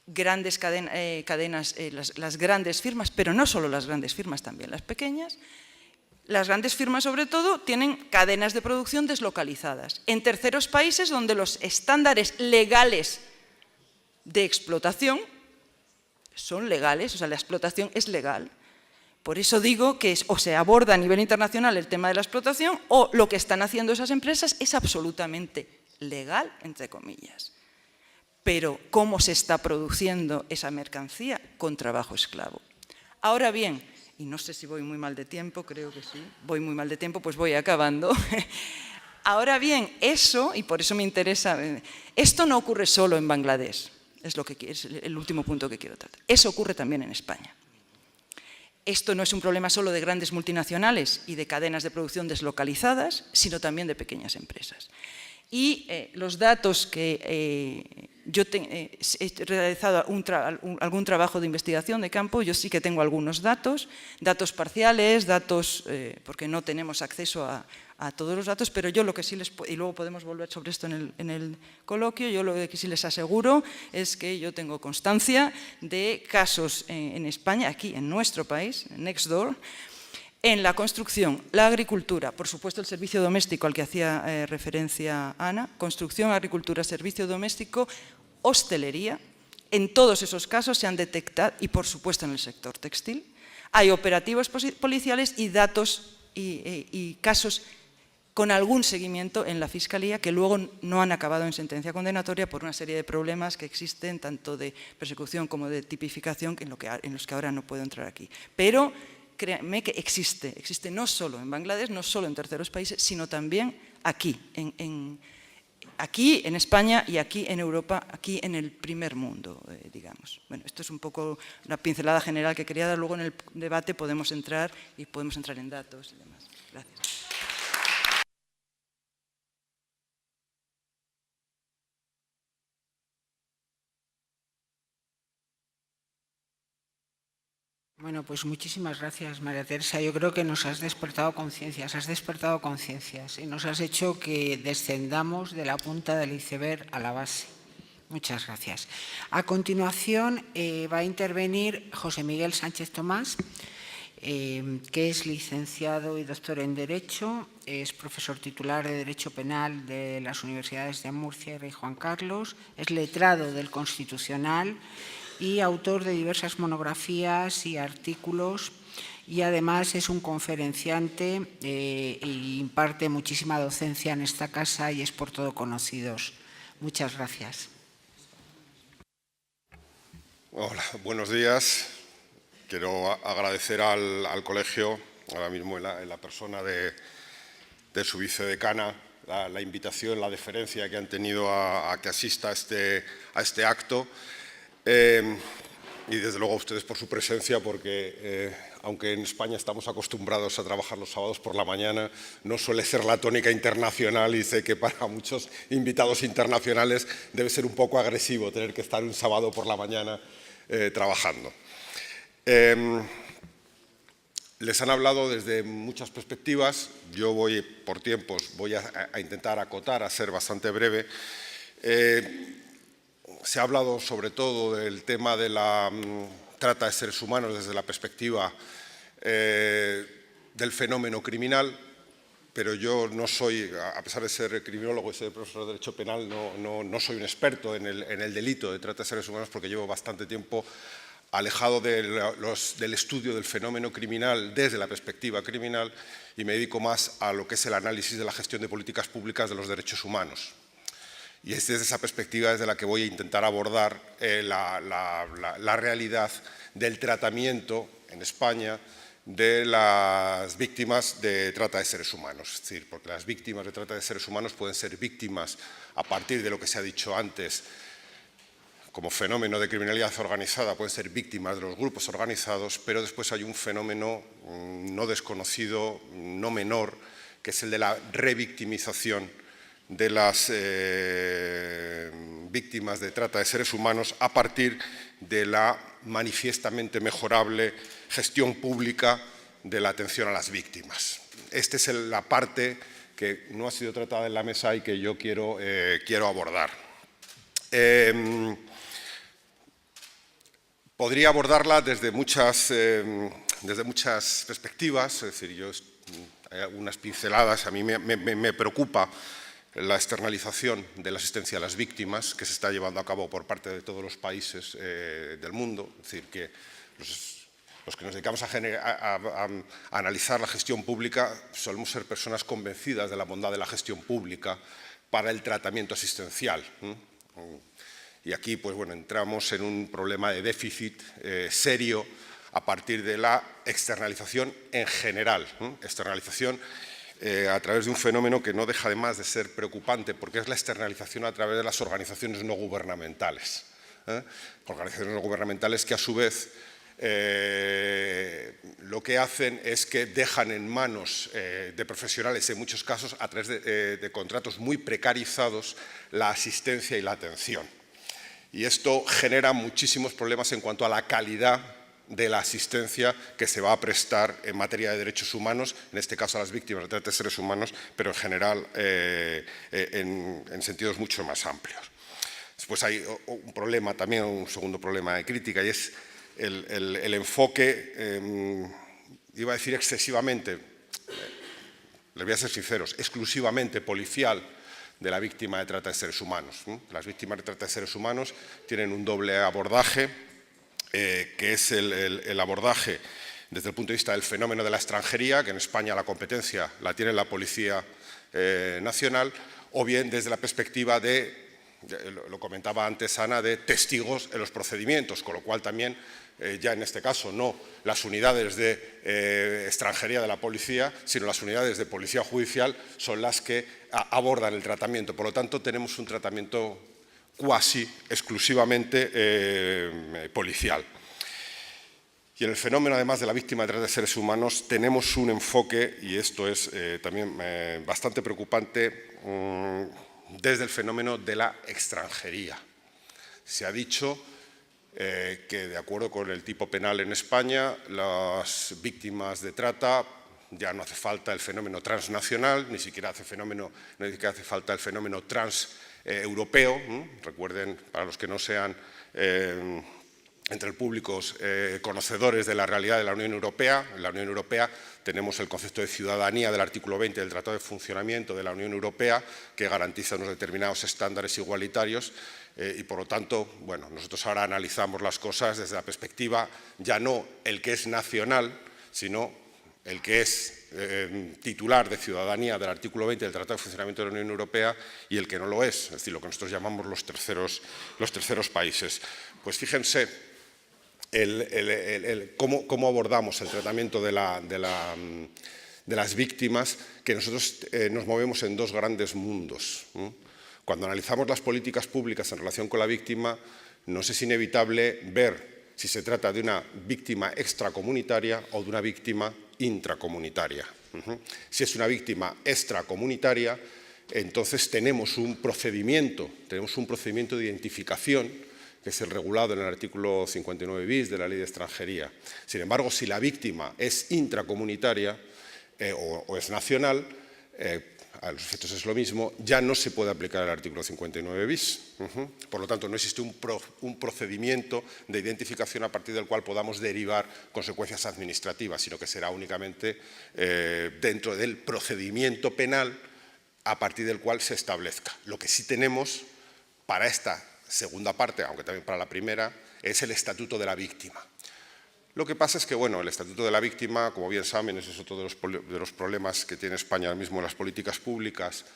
grandes cadenas, las grandes firmas, pero no solo las grandes firmas, también las pequeñas. Las grandes firmas, sobre todo, tienen cadenas de producción deslocalizadas en terceros países donde los estándares legales de explotación son legales, o sea, la explotación es legal. Por eso digo que o se aborda a nivel internacional el tema de la explotación o lo que están haciendo esas empresas es absolutamente legal, entre comillas. Pero, ¿cómo se está produciendo esa mercancía? Con trabajo esclavo. Ahora bien, y no sé si voy muy mal de tiempo, creo que sí, voy muy mal de tiempo, pues voy acabando. Ahora bien, eso, y por eso me interesa, esto no ocurre solo en Bangladesh, es el último punto que quiero tratar. Eso ocurre también en España. Esto no es un problema solo de grandes multinacionales y de cadenas de producción deslocalizadas, sino también de pequeñas empresas. Y los datos que yo he realizado algún trabajo de investigación de campo, yo sí que tengo algunos datos parciales, datos, porque no tenemos acceso a todos los datos, pero yo lo que sí les y luego podemos volver sobre esto en el coloquio, yo lo que sí les aseguro es que yo tengo constancia de casos en España, aquí en nuestro país, next door, en la construcción, la agricultura, por supuesto el servicio doméstico al que hacía referencia Ana, construcción, agricultura, servicio doméstico, hostelería. En todos esos casos se han detectado, y por supuesto en el sector textil, hay operativos policiales y datos y casos con algún seguimiento en la Fiscalía que luego no han acabado en sentencia condenatoria por una serie de problemas que existen, tanto de persecución como de tipificación, en los que ahora no puedo entrar aquí. Pero créanme que existe no solo en Bangladesh, no solo en terceros países, sino también aquí, aquí en España y aquí en Europa, aquí en el primer mundo, digamos. Bueno, esto es un poco una pincelada general que quería dar, luego en el debate podemos entrar en datos y demás. Gracias. Bueno, pues muchísimas gracias, María Teresa. Yo creo que nos has despertado conciencias, y nos has hecho que descendamos de la punta del iceberg a la base. Muchas gracias. A continuación va a intervenir José Miguel Sánchez Tomás, que es licenciado y doctor en Derecho, es profesor titular de Derecho Penal de las Universidades de Murcia y Rey Juan Carlos, es letrado del Constitucional y autor de diversas monografías y artículos, y además es un conferenciante e imparte muchísima docencia en esta casa y es por todo conocidos. Muchas gracias. Hola, buenos días. Quiero agradecer al colegio, ahora mismo en la persona de su vicedecana, la invitación, la deferencia que han tenido a que asista a este acto. Y desde luego a ustedes por su presencia, porque aunque en España estamos acostumbrados a trabajar los sábados por la mañana, no suele ser la tónica internacional, y sé que para muchos invitados internacionales debe ser un poco agresivo tener que estar un sábado por la mañana trabajando. Les han hablado desde muchas perspectivas. Yo por tiempos, voy a intentar acotar, a ser bastante breve. Se ha hablado sobre todo del tema de la trata de seres humanos desde la perspectiva del fenómeno criminal, pero yo no soy, a pesar de ser criminólogo y ser profesor de Derecho Penal, no soy un experto en el delito de trata de seres humanos, porque llevo bastante tiempo alejado del estudio del fenómeno criminal desde la perspectiva criminal, y me dedico más a lo que es el análisis de la gestión de políticas públicas de los derechos humanos. Y es desde esa perspectiva desde la que voy a intentar abordar la realidad del tratamiento en España de las víctimas de trata de seres humanos. Es decir, porque las víctimas de trata de seres humanos pueden ser víctimas a partir de lo que se ha dicho antes, como fenómeno de criminalidad organizada, pueden ser víctimas de los grupos organizados, pero después hay un fenómeno no desconocido, no menor, que es el de la revictimización de las víctimas de trata de seres humanos a partir de la manifiestamente mejorable gestión pública de la atención a las víctimas. Esta es la parte que no ha sido tratada en la mesa y que yo quiero abordar. Podría abordarla desde muchas perspectivas, es decir, hay algunas pinceladas. A mí me preocupa la externalización de la asistencia a las víctimas que se está llevando a cabo por parte de todos los países del mundo. Es decir, que los que nos dedicamos a analizar la gestión pública solemos ser personas convencidas de la bondad de la gestión pública para el tratamiento asistencial. Y aquí, pues bueno, entramos en un problema de déficit serio a partir de la externalización en general. Externalización a través de un fenómeno que no deja además de ser preocupante, porque es la externalización a través de las organizaciones no gubernamentales. Organizaciones no gubernamentales que a su vez lo que hacen es que dejan en manos de profesionales, en muchos casos a través de contratos muy precarizados, la asistencia y la atención. Y esto genera muchísimos problemas en cuanto a la calidad de la asistencia que se va a prestar en materia de derechos humanos, en este caso a las víctimas de trata de seres humanos, pero en general en sentidos mucho más amplios. Después hay un problema también, un segundo problema de crítica, y es el enfoque iba a decir excesivamente, les voy a ser sinceros, exclusivamente policial de la víctima de trata de seres humanos. Las víctimas de trata de seres humanos tienen un doble abordaje, que es el abordaje desde el punto de vista del fenómeno de la extranjería, que en España la competencia la tiene la Policía Nacional, o bien desde la perspectiva de, lo comentaba antes Ana, de testigos en los procedimientos, con lo cual también, ya en este caso, no las unidades de extranjería de la policía, sino las unidades de policía judicial son las que abordan el tratamiento. Por lo tanto, tenemos un tratamiento cuasi exclusivamente policial. Y en el fenómeno, además de la víctima de trata de seres humanos, tenemos un enfoque, y esto es también bastante preocupante, desde el fenómeno de la extranjería. Se ha dicho que, de acuerdo con el tipo penal en España, las víctimas de trata ya no hace falta el fenómeno transnacional, ni siquiera hace falta el fenómeno transeuropeo. Recuerden, para los que no sean entre el público conocedores de la realidad de la Unión Europea, en la Unión Europea tenemos el concepto de ciudadanía del artículo 20 del Tratado de Funcionamiento de la Unión Europea, que garantiza unos determinados estándares igualitarios y, por lo tanto, bueno, nosotros ahora analizamos las cosas desde la perspectiva ya no el que es nacional, sino el que es titular de ciudadanía del artículo 20 del Tratado de Funcionamiento de la Unión Europea y el que no lo es decir, lo que nosotros llamamos los terceros países. Pues fíjense cómo abordamos el tratamiento de las víctimas, que nosotros nos movemos en dos grandes mundos. Cuando analizamos las políticas públicas en relación con la víctima, nos es inevitable ver si se trata de una víctima extracomunitaria o de una víctima intracomunitaria. Si es una víctima extracomunitaria, entonces tenemos un procedimiento de identificación, que es el regulado en el artículo 59 bis de la Ley de Extranjería. Sin embargo, si la víctima es intracomunitaria o es nacional, a los efectos es lo mismo, ya no se puede aplicar el artículo 59 bis. Por lo tanto, no existe un procedimiento de identificación a partir del cual podamos derivar consecuencias administrativas, sino que será únicamente dentro del procedimiento penal a partir del cual se establezca. Lo que sí tenemos para esta segunda parte, aunque también para la primera, es el Estatuto de la Víctima. Lo que pasa es que, bueno, el Estatuto de la Víctima, como bien saben, ese es otro de los problemas que tiene España ahora mismo en las políticas públicas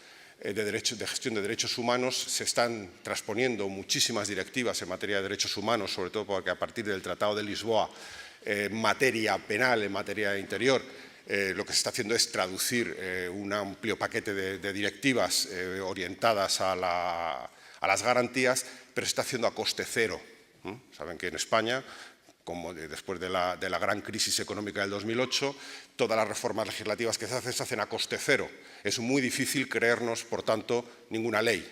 de gestión de derechos humanos. Se están transponiendo muchísimas directivas en materia de derechos humanos, sobre todo porque a partir del Tratado de Lisboa, en materia penal, en materia de interior, lo que se está haciendo es traducir un amplio paquete de directivas orientadas a las garantías, pero se está haciendo a coste cero. Saben que en España, como después de la gran crisis económica del 2008, todas las reformas legislativas que se hacen a coste cero. Es muy difícil creernos, por tanto, ninguna ley.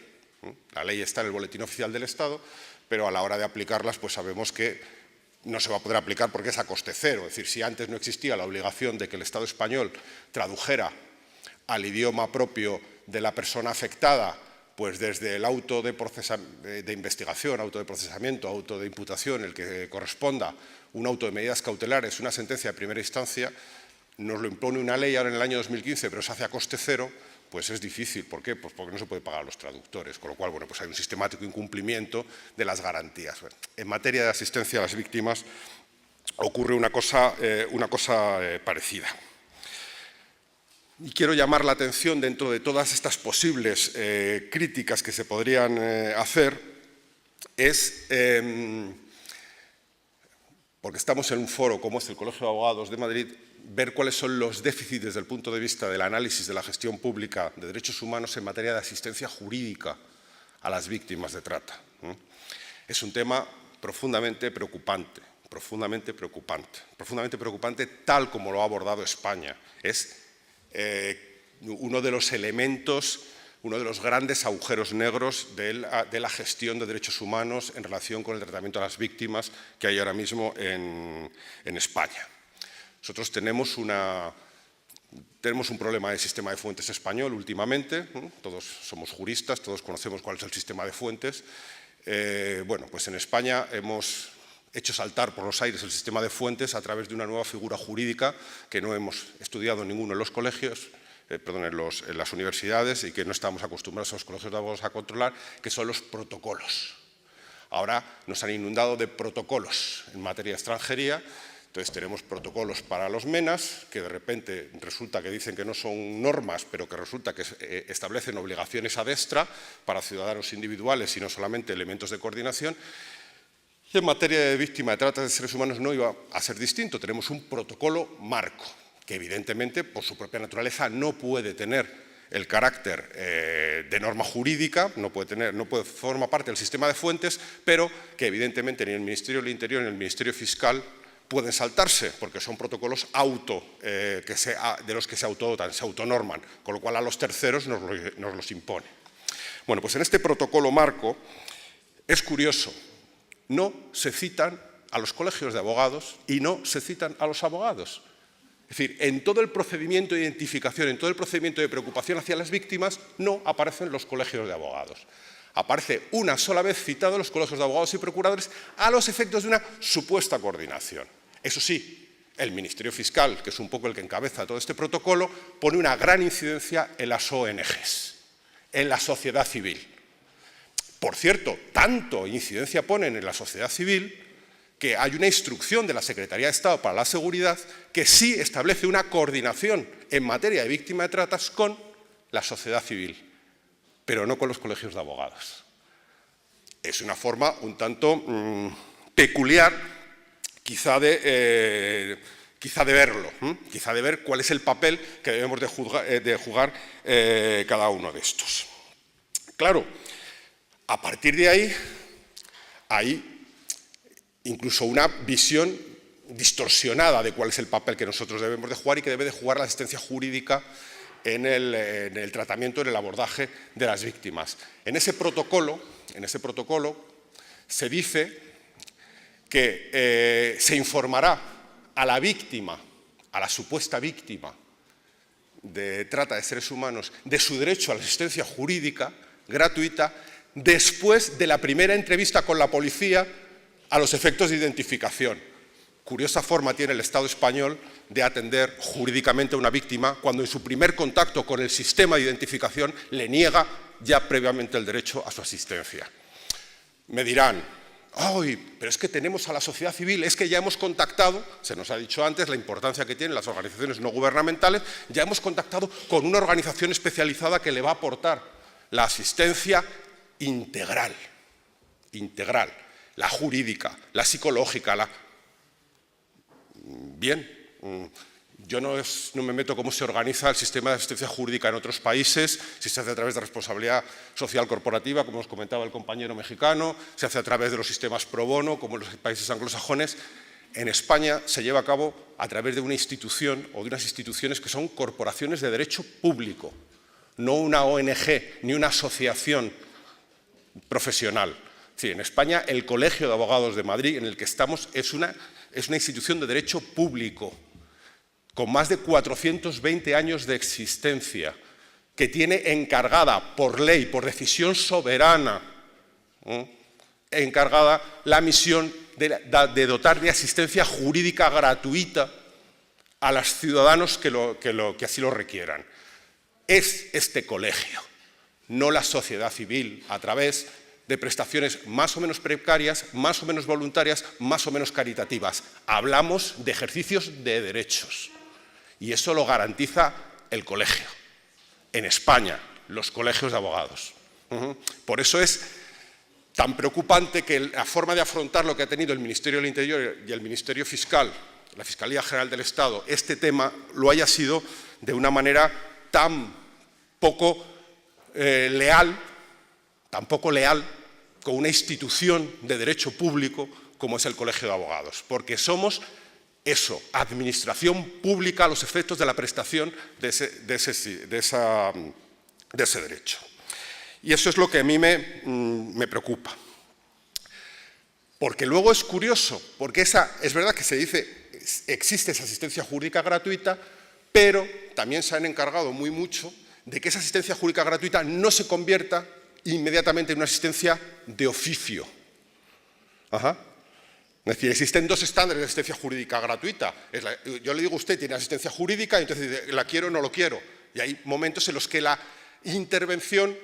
La ley está en el Boletín Oficial del Estado, pero a la hora de aplicarlas, pues sabemos que no se va a poder aplicar porque es a coste cero. Es decir, si antes no existía la obligación de que el Estado español tradujera al idioma propio de la persona afectada, pues desde el auto de investigación, auto de procesamiento, auto de imputación, el que corresponda, un auto de medidas cautelares, una sentencia de primera instancia, nos lo impone una ley ahora en el año 2015, pero se hace a coste cero, pues es difícil. ¿Por qué? Pues porque no se puede pagar a los traductores, con lo cual, bueno, pues hay un sistemático incumplimiento de las garantías. Bueno, en materia de asistencia a las víctimas ocurre una cosa parecida. Y quiero llamar la atención, dentro de todas estas posibles críticas que se podrían hacer, es, porque estamos en un foro como es el Colegio de Abogados de Madrid, ver cuáles son los déficits desde el punto de vista del análisis de la gestión pública de derechos humanos en materia de asistencia jurídica a las víctimas de trata. Es un tema profundamente preocupante tal como lo ha abordado España. Es uno de los elementos, uno de los grandes agujeros negros de la gestión de derechos humanos en relación con el tratamiento a las víctimas que hay ahora mismo en España. Nosotros tenemos un problema del sistema de fuentes español últimamente. Todos somos juristas, todos conocemos cuál es el sistema de fuentes. Bueno, pues en España hemos hecho saltar por los aires el sistema de fuentes a través de una nueva figura jurídica que no hemos estudiado ninguno en los colegios, en las universidades, y que no estamos acostumbrados a los colegios de abogados a controlar, que son los protocolos. Ahora nos han inundado de protocolos en materia de extranjería. Entonces tenemos protocolos para los MENAS, que de repente resulta que dicen que no son normas, pero que resulta que establecen obligaciones ad extra para ciudadanos individuales y no solamente elementos de coordinación. Y en materia de víctima de trata de seres humanos no iba a ser distinto. Tenemos un protocolo marco, que evidentemente por su propia naturaleza no puede tener el carácter de norma jurídica, forma parte del sistema de fuentes, pero que evidentemente ni el Ministerio del Interior ni el Ministerio Fiscal pueden saltarse, porque son protocolos de los que se autodotan, se autonorman, con lo cual a los terceros nos los impone. Bueno, pues en este protocolo marco es curioso, no se citan a los colegios de abogados y no se citan a los abogados. Es decir, en todo el procedimiento de identificación, en todo el procedimiento de preocupación hacia las víctimas, no aparecen los colegios de abogados. Aparece una sola vez citado los colegios de abogados y procuradores a los efectos de una supuesta coordinación. Eso sí, el Ministerio Fiscal, que es un poco el que encabeza todo este protocolo, pone una gran incidencia en las ONGs, en la sociedad civil. Por cierto, tanto incidencia ponen en la sociedad civil que hay una instrucción de la Secretaría de Estado para la Seguridad que sí establece una coordinación en materia de víctima de tratas con la sociedad civil, pero no con los colegios de abogados. Es una forma un tanto peculiar, quizá de verlo, quizá de ver cuál es el papel que debemos de jugar cada uno de estos. Claro, a partir de ahí hay incluso una visión distorsionada de cuál es el papel que nosotros debemos de jugar y que debe de jugar la asistencia jurídica en el tratamiento, en el abordaje de las víctimas. En ese protocolo se dice que se informará a la víctima, a la supuesta víctima de trata de seres humanos, de su derecho a la asistencia jurídica gratuita después de la primera entrevista con la policía a los efectos de identificación. Curiosa forma tiene el Estado español de atender jurídicamente a una víctima cuando en su primer contacto con el sistema de identificación le niega ya previamente el derecho a su asistencia. Me dirán, ¡ay, pero es que tenemos a la sociedad civil, es que ya hemos contactado, se nos ha dicho antes la importancia que tienen las organizaciones no gubernamentales, ya hemos contactado con una organización especializada que le va a aportar la asistencia integral, la jurídica, la psicológica, Bien, yo no me meto cómo se organiza el sistema de asistencia jurídica en otros países, si se hace a través de responsabilidad social corporativa, como nos comentaba el compañero mexicano, se hace a través de los sistemas pro bono, como en los países anglosajones. En España se lleva a cabo a través de una institución o de unas instituciones que son corporaciones de derecho público, no una ONG ni una asociación profesional. Sí, en España el Colegio de Abogados de Madrid, en el que estamos, es una institución de derecho público, con más de 420 años de existencia, que tiene encargada por ley, por decisión soberana, encargada la misión de dotar de asistencia jurídica gratuita a los ciudadanos que así lo requieran. Es este colegio, no la sociedad civil, a través de prestaciones más o menos precarias, más o menos voluntarias, más o menos caritativas. Hablamos de ejercicios de derechos y eso lo garantiza el colegio. En España, los colegios de abogados. Por eso es tan preocupante que la forma de afrontar lo que ha tenido el Ministerio del Interior y el Ministerio Fiscal, la Fiscalía General del Estado, este tema lo haya sido de una manera tan poco leal con una institución de derecho público como es el Colegio de Abogados, porque somos eso, administración pública a los efectos de la prestación de ese derecho. Y eso es lo que a mí me preocupa. Porque luego es curioso, porque es verdad que se dice, existe esa asistencia jurídica gratuita, pero también se han encargado muy mucho de que esa asistencia jurídica gratuita no se convierta inmediatamente en una asistencia de oficio. Es decir, existen dos estándares de asistencia jurídica gratuita. Yo le digo a usted, tiene asistencia jurídica, y entonces dice, ¿la quiero o no lo quiero? Y hay momentos en los que la intervención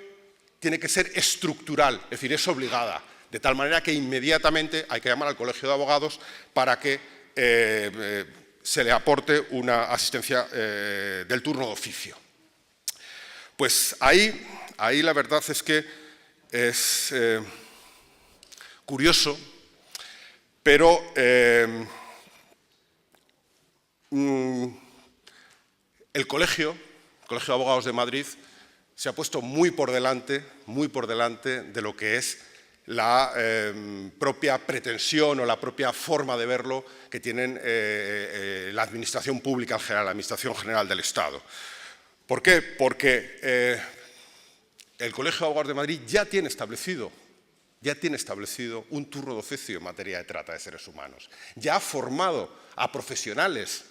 tiene que ser estructural, es decir, es obligada, de tal manera que inmediatamente hay que llamar al Colegio de Abogados para que se le aporte una asistencia del turno de oficio. Pues ahí la verdad es que es curioso, pero el Colegio de Abogados de Madrid se ha puesto muy por delante de lo que es la propia pretensión o la propia forma de verlo que tienen la Administración Pública en general, la Administración General del Estado. ¿Por qué? Porque el Colegio de Abogados de Madrid ya tiene establecido un turno de oficio en materia de trata de seres humanos. Ya ha formado a profesionales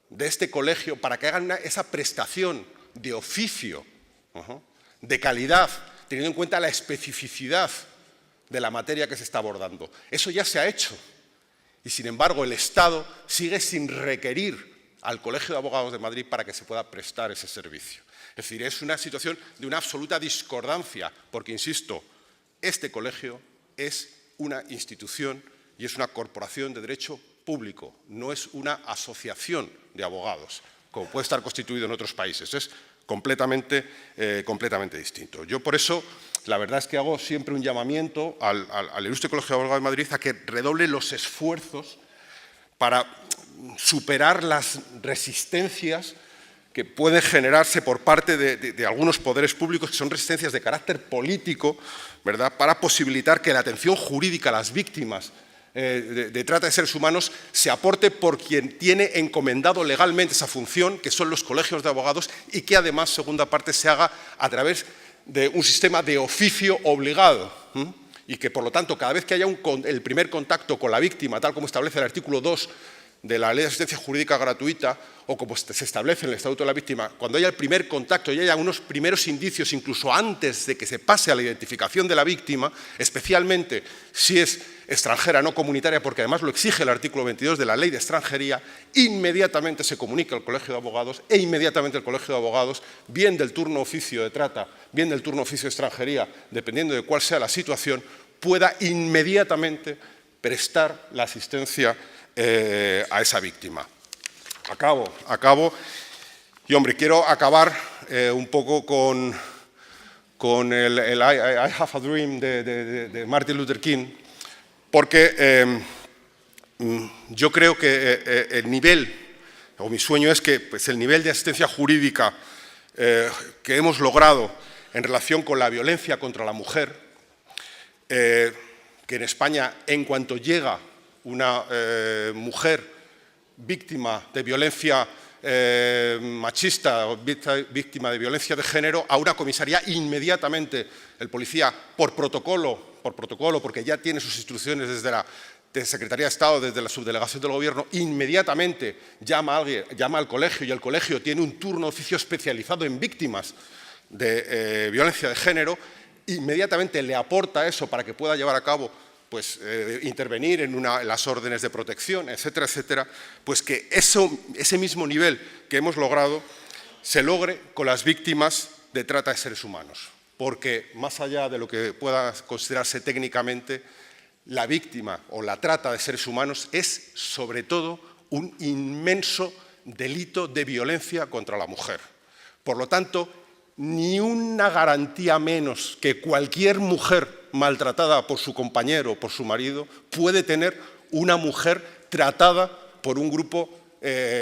de este colegio para que hagan esa prestación de oficio, de calidad, teniendo en cuenta la especificidad de la materia que se está abordando. Eso ya se ha hecho. Y, sin embargo, el Estado sigue sin requerir al Colegio de Abogados de Madrid para que se pueda prestar ese servicio. Es decir, es una situación de una absoluta discordancia, porque, insisto, este colegio es una institución y es una corporación de derecho público, no es una asociación de abogados, como puede estar constituido en otros países. Es completamente distinto. Yo, por eso, la verdad es que hago siempre un llamamiento al ilustre Colegio de Abogados de Madrid a que redoble los esfuerzos para superar las resistencias que pueden generarse por parte de algunos poderes públicos, que son resistencias de carácter político, ¿verdad?, para posibilitar que la atención jurídica a las víctimas de trata de seres humanos se aporte por quien tiene encomendado legalmente esa función, que son los colegios de abogados, y que además, segunda parte, se haga a través de un sistema de oficio obligado, y que, por lo tanto, cada vez que haya el primer contacto con la víctima, tal como establece el artículo 2 de la Ley de Asistencia Jurídica Gratuita, o como se establece en el Estatuto de la Víctima, cuando haya el primer contacto y haya unos primeros indicios, incluso antes de que se pase a la identificación de la víctima, especialmente si es extranjera no comunitaria, porque además lo exige el artículo 22 de la Ley de Extranjería, inmediatamente se comunica al Colegio de Abogados e inmediatamente el Colegio de Abogados, bien del turno oficio de trata, bien del turno oficio de extranjería, dependiendo de cuál sea la situación, pueda inmediatamente prestar la asistencia a esa víctima. Acabo. Y, hombre, quiero acabar un poco con el I Have a Dream de Martin Luther King, porque yo creo que el nivel, o mi sueño es que pues, el nivel de asistencia jurídica que hemos logrado en relación con la violencia contra la mujer, que en España, en cuanto llega una mujer víctima de violencia machista o víctima de violencia de género, a una comisaría inmediatamente el policía, por protocolo, porque ya tiene sus instrucciones desde la Secretaría de Estado, desde la subdelegación del Gobierno, inmediatamente llama al colegio, y el colegio tiene un turno de oficio especializado en víctimas de violencia de género, inmediatamente le aporta eso para que pueda llevar a cabo, pues intervenir en las órdenes de protección, etcétera, etcétera, pues que ese mismo nivel que hemos logrado se logre con las víctimas de trata de seres humanos. Porque más allá de lo que pueda considerarse técnicamente, la víctima o la trata de seres humanos es, sobre todo, un inmenso delito de violencia contra la mujer. Por lo tanto, ni una garantía menos que cualquier mujer maltratada por su compañero o por su marido puede tener una mujer tratada por un grupo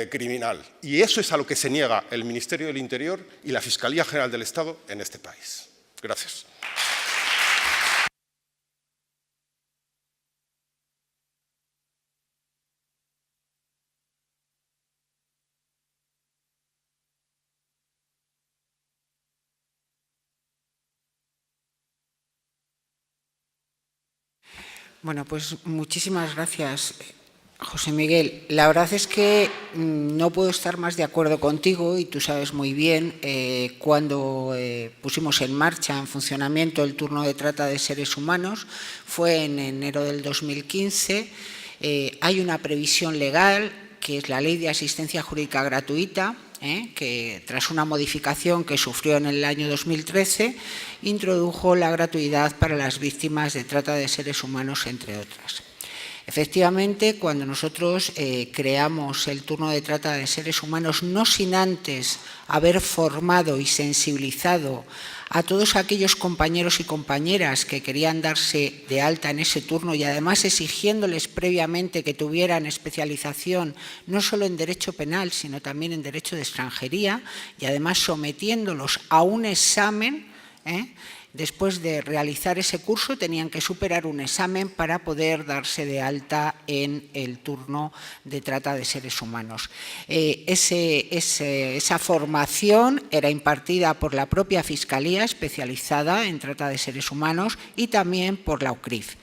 criminal. Y eso es a lo que se niega el Ministerio del Interior y la Fiscalía General del Estado en este país. Gracias. Bueno, pues muchísimas gracias, José Miguel, la verdad es que no puedo estar más de acuerdo contigo, y tú sabes muy bien, cuando pusimos en marcha, en funcionamiento, el turno de trata de seres humanos, fue en enero del 2015, hay una previsión legal, que es la Ley de Asistencia Jurídica Gratuita, que tras una modificación que sufrió en el año 2013, introdujo la gratuidad para las víctimas de trata de seres humanos, entre otras. Efectivamente, cuando nosotros creamos el turno de trata de seres humanos, no sin antes haber formado y sensibilizado a todos aquellos compañeros y compañeras que querían darse de alta en ese turno, y además exigiéndoles previamente que tuvieran especialización no solo en derecho penal, sino también en derecho de extranjería, y además sometiéndolos a un examen. Después de realizar ese curso tenían que superar un examen para poder darse de alta en el turno de trata de seres humanos. Esa formación era impartida por la propia Fiscalía especializada en trata de seres humanos y también por la UCRIF.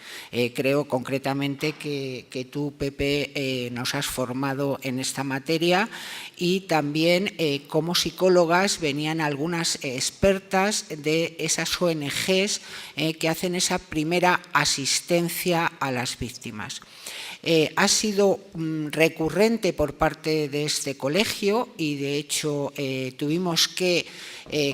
Creo concretamente que tú, Pepe, nos has formado en esta materia, y también como psicólogas venían algunas expertas de esas ONGs que hacen esa primera asistencia a las víctimas. Ha sido recurrente por parte de este colegio, y de hecho tuvimos que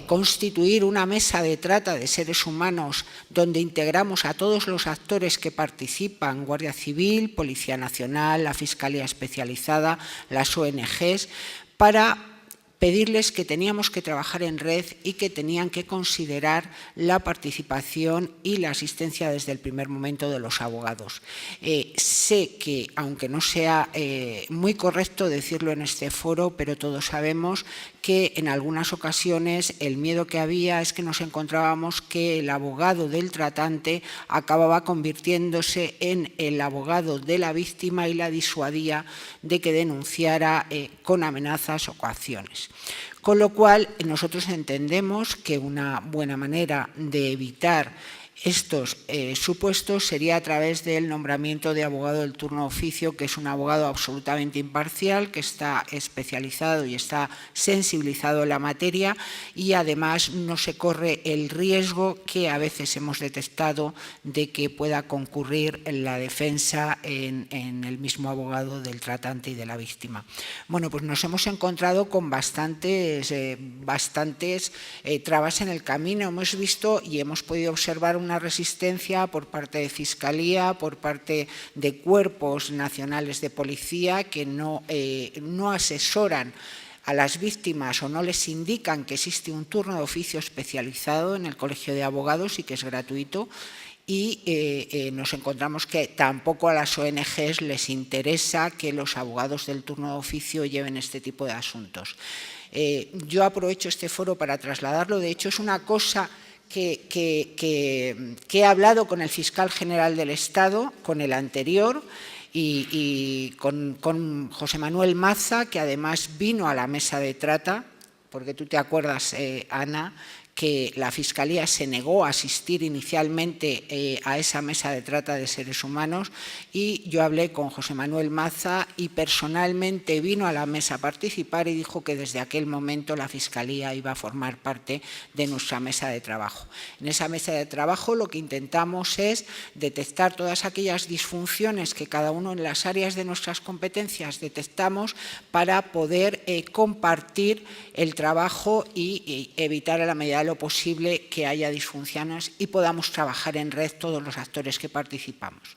constituir una mesa de trata de seres humanos donde integramos a todos los actores que participan: Guardia Civil, Policía Nacional, la Fiscalía Especializada, las ONGs, para pedirles que teníamos que trabajar en red y que tenían que considerar la participación y la asistencia desde el primer momento de los abogados. Sé que, aunque no sea muy correcto decirlo en este foro, pero todos sabemos que en algunas ocasiones el miedo que había es que nos encontrábamos que el abogado del tratante acababa convirtiéndose en el abogado de la víctima y la disuadía de que denunciara con amenazas o coacciones. Con lo cual, nosotros entendemos que una buena manera de evitar estos supuestos sería a través del nombramiento de abogado del turno de oficio, que es un abogado absolutamente imparcial, que está especializado y está sensibilizado en la materia, y además no se corre el riesgo que a veces hemos detectado de que pueda concurrir en la defensa en el mismo abogado del tratante y de la víctima. Bueno, pues nos hemos encontrado con bastantes trabas en el camino. Hemos visto y hemos podido observar una resistencia por parte de Fiscalía, por parte de cuerpos nacionales de policía que no asesoran a las víctimas o no les indican que existe un turno de oficio especializado en el Colegio de Abogados y que es gratuito. Y nos encontramos que tampoco a las ONGs les interesa que los abogados del turno de oficio lleven este tipo de asuntos. Yo aprovecho este foro para trasladarlo. De hecho, es una cosa que he hablado con el fiscal general del Estado, con el anterior, y con José Manuel Maza, que además vino a la mesa de trata, porque tú te acuerdas, Ana, que la Fiscalía se negó a asistir inicialmente a esa mesa de trata de seres humanos, y yo hablé con José Manuel Maza y personalmente vino a la mesa a participar y dijo que desde aquel momento la Fiscalía iba a formar parte de nuestra mesa de trabajo. En esa mesa de trabajo lo que intentamos es detectar todas aquellas disfunciones que cada uno en las áreas de nuestras competencias detectamos para poder compartir el trabajo y evitar a la medida de lo posible que haya disfunciones y podamos trabajar en red todos los actores que participamos.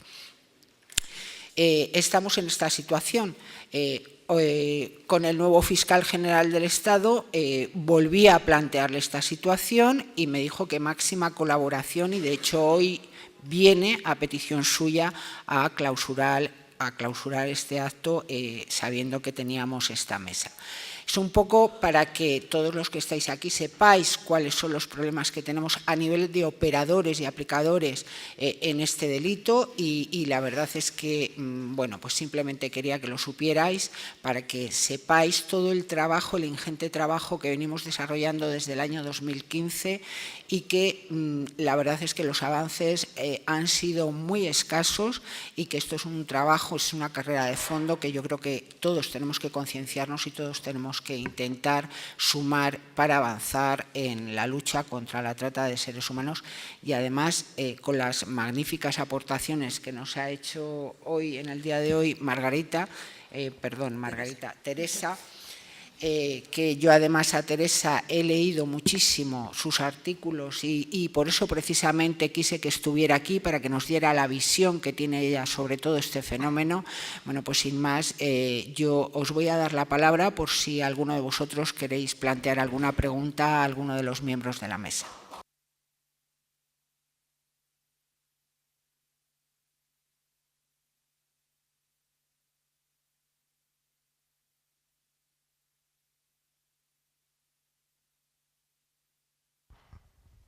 Estamos en esta situación. Con el nuevo fiscal general del Estado volví a plantearle esta situación y me dijo que máxima colaboración, y de hecho hoy viene a petición suya a clausurar este acto sabiendo que teníamos esta mesa. Es un poco para que todos los que estáis aquí sepáis cuáles son los problemas que tenemos a nivel de operadores y aplicadores en este delito, y la verdad es que, bueno, pues simplemente quería que lo supierais para que sepáis todo el trabajo, el ingente trabajo que venimos desarrollando desde el año 2015 y que la verdad es que los avances han sido muy escasos y que esto es un trabajo trabajo, es una carrera de fondo que yo creo que todos tenemos que concienciarnos y todos tenemos que intentar sumar para avanzar en la lucha contra la trata de seres humanos y además con las magníficas aportaciones que nos ha hecho hoy, en el día de hoy, Teresa, que yo además a Teresa he leído muchísimo sus artículos y por eso precisamente quise que estuviera aquí para que nos diera la visión que tiene ella sobre todo este fenómeno. Bueno, pues sin más, yo os voy a dar la palabra por si alguno de vosotros queréis plantear alguna pregunta a alguno de los miembros de la mesa.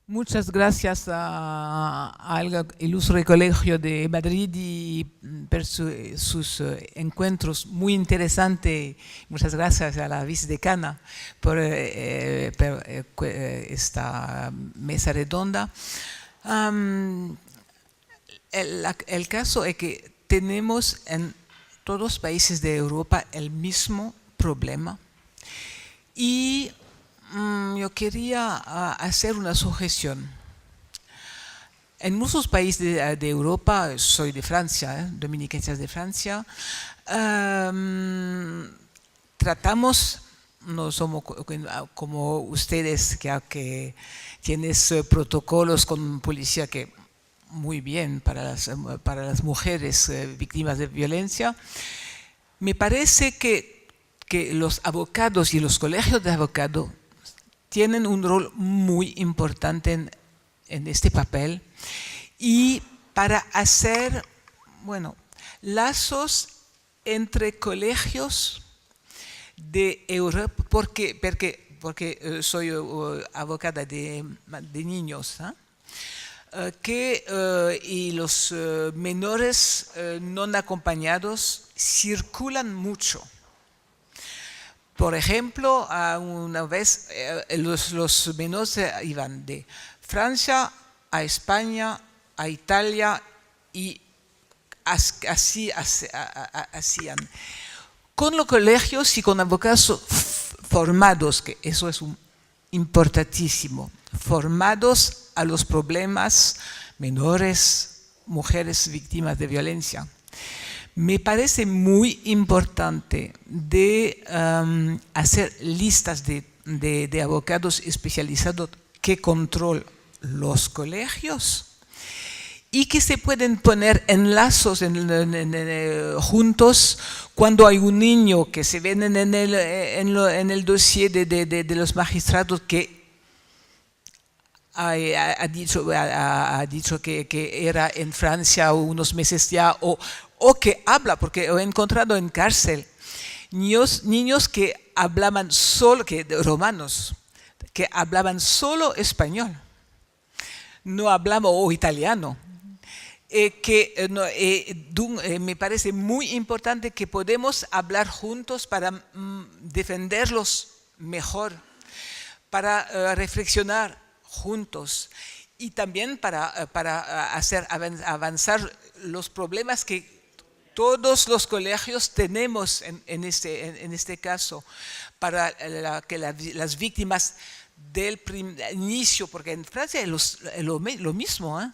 Muchas gracias al Ilustre Colegio de Madrid y por sus encuentros muy interesantes. Muchas gracias a la vicedecana por esta mesa redonda. El caso es que tenemos en todos los países de Europa el mismo problema y yo quería hacer una sugerencia. En muchos países de Europa, soy de Francia, Dominicanas de Francia, tratamos, no somos como ustedes que tienen protocolos con policía que muy bien para las mujeres víctimas de violencia. Me parece que los abogados y los colegios de abogados tienen un rol muy importante en este papel y para hacer, lazos entre colegios de Europa, porque soy abogada de niños, y los menores no acompañados circulan mucho. Por ejemplo, una vez los menores iban de Francia a España, a Italia y así hacían. Con los colegios y con abogados formados, que eso es importantísimo, formados a los problemas menores, mujeres víctimas de violencia. Me parece muy importante de hacer listas de abogados especializados que controlan los colegios y que se pueden poner enlazos juntos cuando hay un niño que se ven en el dossier de los magistrados que ha dicho que era en Francia unos meses ya o que habla, porque he encontrado en cárcel niños que hablaban romanos, que hablaban solo español, no hablaban o italiano. Me parece muy importante que podemos hablar juntos para defenderlos mejor, para reflexionar juntos y también para hacer avanzar los problemas que todos los colegios tenemos en este caso, para que las víctimas del inicio, porque en Francia es lo mismo,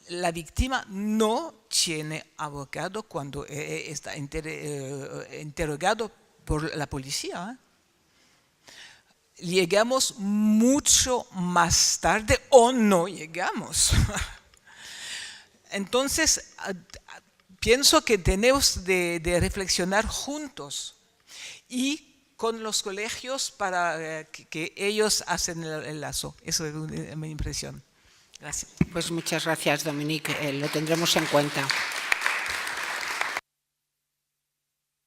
la víctima no tiene abogado cuando está interrogado por la policía. Llegamos mucho más tarde o no llegamos. Entonces, pienso que tenemos de reflexionar juntos y con los colegios para que ellos hacen el lazo. Eso es mi impresión. Gracias. Pues muchas gracias, Dominique. Lo tendremos en cuenta.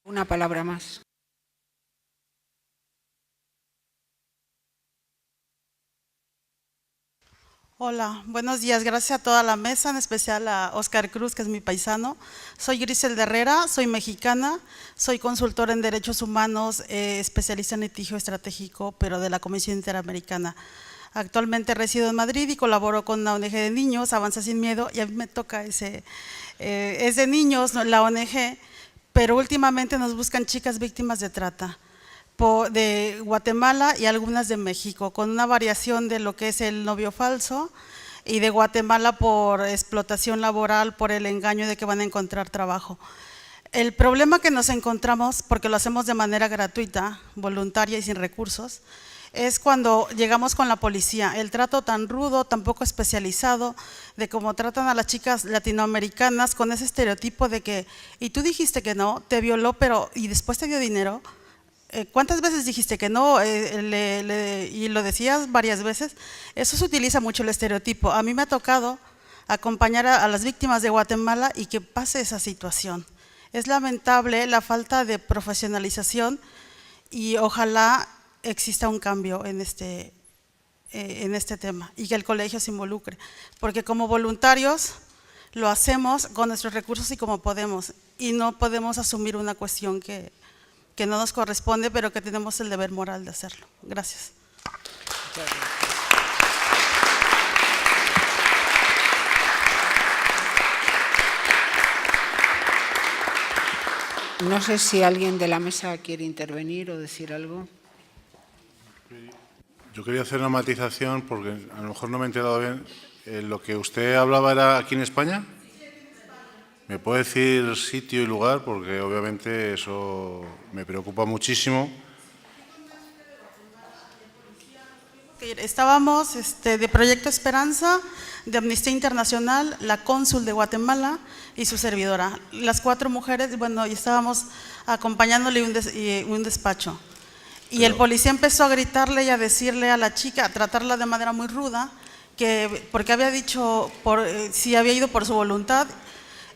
Una palabra más. Hola, buenos días. Gracias a toda la mesa, en especial a Óscar Cruz, que es mi paisano. Soy Griselda Herrera, soy mexicana, soy consultora en derechos humanos, especialista en litigio estratégico, pero de la Comisión Interamericana. Actualmente resido en Madrid y colaboro con la ONG de niños, Avanza Sin Miedo, y a mí me toca es de niños, la ONG, pero últimamente nos buscan chicas víctimas de trata de Guatemala y algunas de México, con una variación de lo que es el novio falso, y de Guatemala por explotación laboral, por el engaño de que van a encontrar trabajo. El problema que nos encontramos, porque lo hacemos de manera gratuita, voluntaria y sin recursos, es cuando llegamos con la policía, el trato tan rudo, tan poco especializado, de cómo tratan a las chicas latinoamericanas con ese estereotipo de que, y tú dijiste que no, te violó, pero y después te dio dinero. ¿Cuántas veces dijiste que no? Y lo decías varias veces. Eso se utiliza mucho el estereotipo. A mí me ha tocado acompañar a las víctimas de Guatemala y que pase esa situación. Es lamentable la falta de profesionalización y ojalá exista un cambio en este tema y que el colegio se involucre, porque como voluntarios lo hacemos con nuestros recursos y como podemos, y no podemos asumir una cuestión que no nos corresponde, pero que tenemos el deber moral de hacerlo. Gracias. No sé si alguien de la mesa quiere intervenir o decir algo. Yo quería hacer una matización porque a lo mejor no me he enterado bien. ¿Lo que usted hablaba era aquí en España? ¿Me puede decir sitio y lugar? Porque obviamente eso me preocupa muchísimo. Estábamos de Proyecto Esperanza, de Amnistía Internacional, la cónsul de Guatemala y su servidora. Las 4 mujeres, bueno, y estábamos acompañándole un despacho. Y el policía empezó a gritarle y a decirle a la chica, a tratarla de manera muy ruda, porque había dicho si había ido por su voluntad.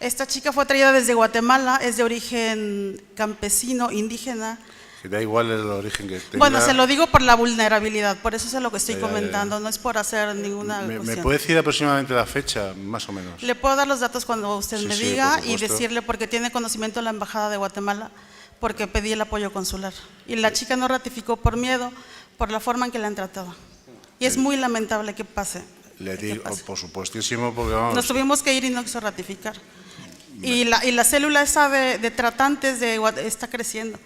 Esta chica fue traída desde Guatemala, es de origen campesino, indígena. Que da igual el origen que tenga. Bueno, se lo digo por la vulnerabilidad, por eso es lo que estoy comentando, no es por hacer ninguna cuestión. ¿Me puede decir aproximadamente la fecha, más o menos? Le puedo dar los datos cuando usted me diga por y supuesto. decirle porque tiene conocimiento de la Embajada de Guatemala, porque pedí el apoyo consular. Y la chica no ratificó por miedo, por la forma en que la han tratado. Y es muy lamentable que pase. Le digo, por supuestísimo, porque vamos… Nos tuvimos que ir y no quiso ratificar. Y la célula esa de tratantes está creciendo.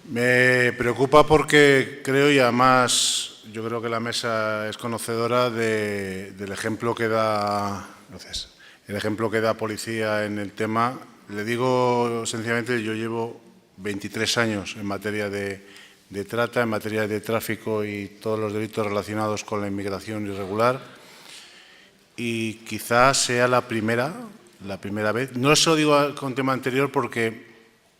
Me preocupa porque creo, y además yo creo que la mesa es conocedora del ejemplo que da, entonces, el ejemplo que da policía en el tema. Le digo sencillamente, yo llevo 23 años en materia de trata, en materia de tráfico y todos los delitos relacionados con la inmigración irregular, y quizás sea la primera vez. No se lo digo con tema anterior porque,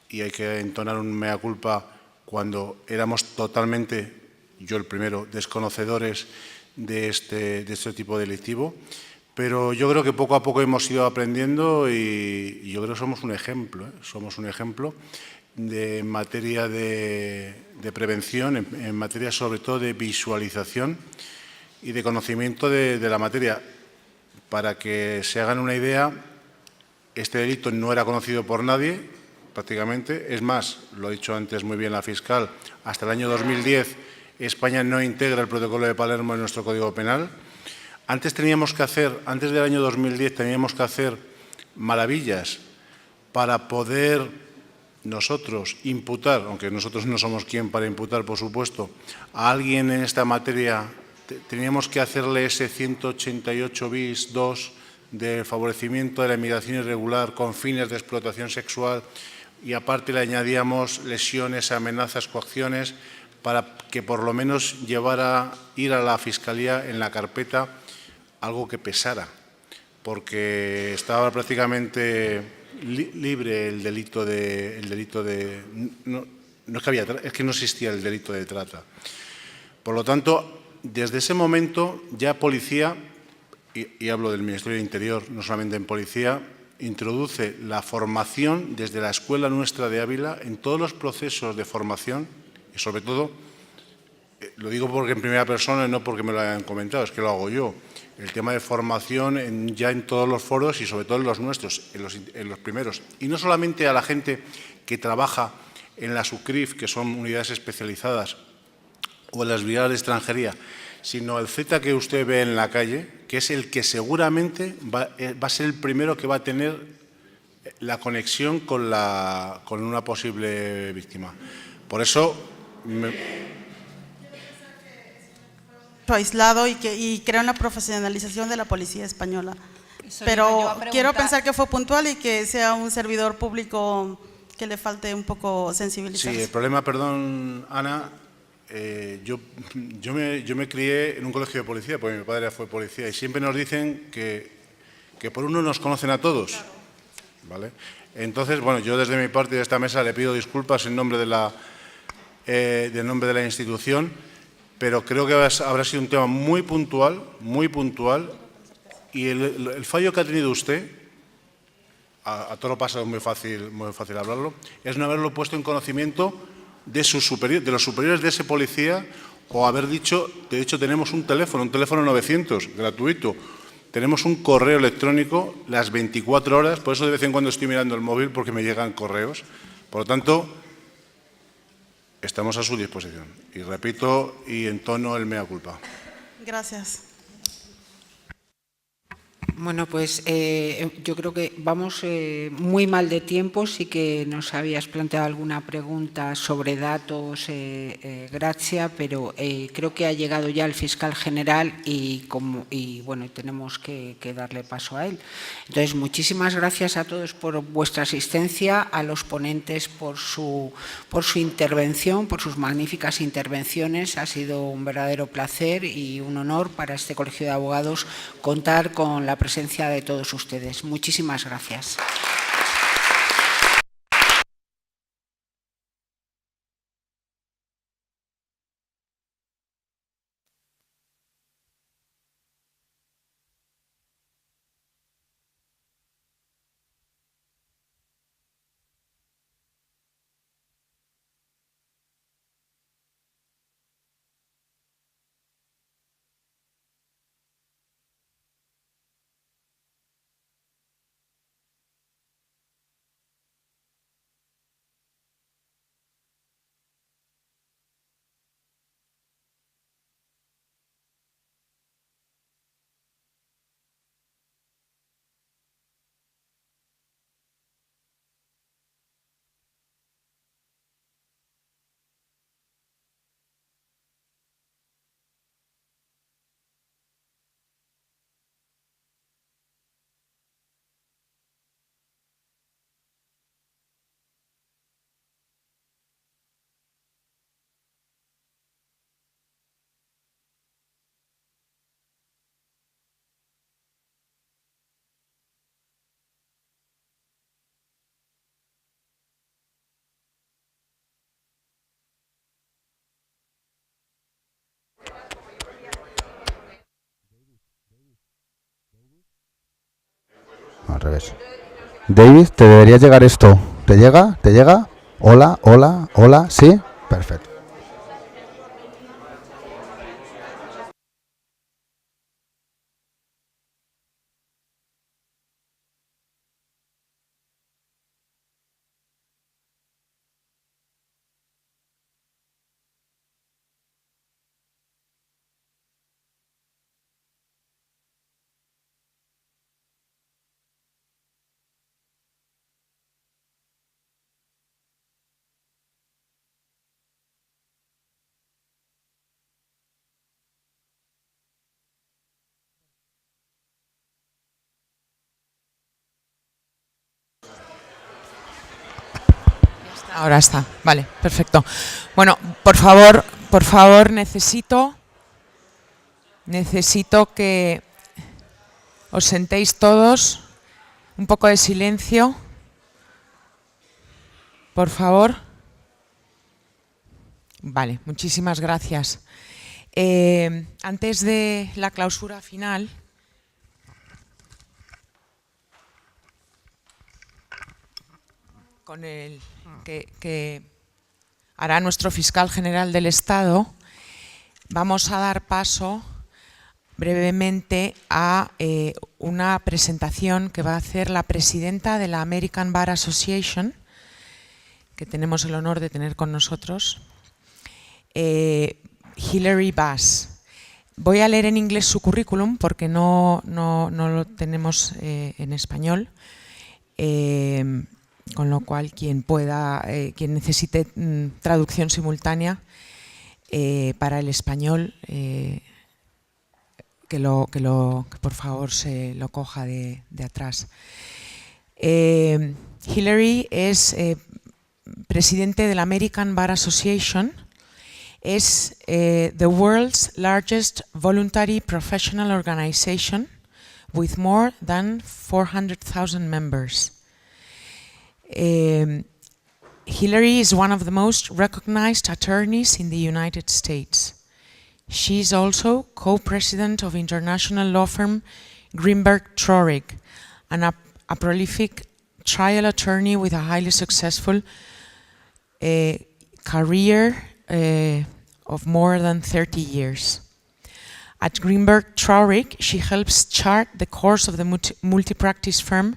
y hay que entonar un mea culpa, cuando éramos totalmente, yo el primero, desconocedores de este tipo delictivo, pero yo creo que poco a poco hemos ido aprendiendo y yo creo que somos un ejemplo, en materia de prevención, en materia sobre todo de visualización y de conocimiento de la materia. Para que se hagan una idea, este delito no era conocido por nadie, prácticamente. Es más, lo ha dicho antes muy bien la fiscal, hasta el año 2010 España no integra el protocolo de Palermo en nuestro Código Penal. Antes del año 2010 teníamos que hacer maravillas para poder nosotros imputar, aunque nosotros no somos quien para imputar, por supuesto, a alguien en esta materia. Teníamos que hacerle ese 188 bis 2 de favorecimiento de la inmigración irregular con fines de explotación sexual, y aparte le añadíamos lesiones, amenazas, coacciones, para que por lo menos ir a la Fiscalía en la carpeta algo que pesara, porque estaba prácticamente libre el delito de no es que no existía el delito de trata. Por lo tanto, desde ese momento ya policía, y hablo del Ministerio del Interior, no solamente en policía, introduce la formación desde la escuela nuestra de Ávila en todos los procesos de formación, y sobre todo, lo digo porque en primera persona y no porque me lo hayan comentado, es que lo hago yo, el tema de formación ya en todos los foros y sobre todo en los nuestros, en los primeros. Y no solamente a la gente que trabaja en la SUCRIF, que son unidades especializadas, o las brigadas de extranjería, sino el Z que usted ve en la calle, que es el que seguramente va a ser el primero que va a tener la conexión con una posible víctima. Por eso aislado y crea una profesionalización de la policía española. Eso Pero quiero pensar que fue puntual y que sea un servidor público que le falte un poco sensibilizarse. Sí, el problema, perdón, Ana, yo me crié en un colegio de policía, porque mi padre fue policía, y siempre nos dicen que por uno nos conocen a todos. ¿Vale? Entonces, bueno, yo desde mi parte de esta mesa le pido disculpas en nombre de la institución, pero creo que habrá sido un tema muy puntual, y el fallo que ha tenido usted, a todo lo pasado es muy fácil hablarlo, es no haberlo puesto en conocimiento de los superiores de ese policía, o haber dicho, de hecho tenemos un teléfono 900, gratuito, tenemos un correo electrónico las 24 horas, por eso de vez en cuando estoy mirando el móvil porque me llegan correos, por lo tanto, estamos a su disposición. Y repito, y entono el mea culpa. Gracias. Bueno, pues yo creo que vamos muy mal de tiempo. Sí que nos habías planteado alguna pregunta sobre datos, Gracia, pero creo que ha llegado ya el fiscal general y bueno, tenemos que darle paso a él. Entonces, muchísimas gracias a todos por vuestra asistencia, a los ponentes por su intervención, por sus magníficas intervenciones. Ha sido un verdadero placer y un honor para este Colegio de Abogados contar con la presencia de todos ustedes. Muchísimas gracias. Al revés. David, te debería llegar esto. ¿Te llega? ¿Te llega? Hola, hola, hola, ¿sí? Perfecto. Ahora está, vale, perfecto. Bueno, por favor, necesito que os sentéis todos, un poco de silencio, por favor. Vale, muchísimas gracias. Antes de la clausura final, con el que hará nuestro fiscal general del Estado, vamos a dar paso brevemente a una presentación que va a hacer la presidenta de la American Bar Association, que tenemos el honor de tener con nosotros. Hilary Bass. Voy a leer en inglés su currículum porque no lo tenemos en español, con lo cual quien necesite traducción simultánea para el español, que por favor se lo coja de atrás. Hilary es presidente de la American Bar Association. Es the world's largest voluntary professional organization with more than 400,000 members. Hilary is one of the most recognized attorneys in the United States. She is also co-president of international law firm Greenberg Traurig, and a prolific trial attorney with a highly successful career of more than 30 years. At Greenberg Traurig, she helps chart the course of the multi-practice firm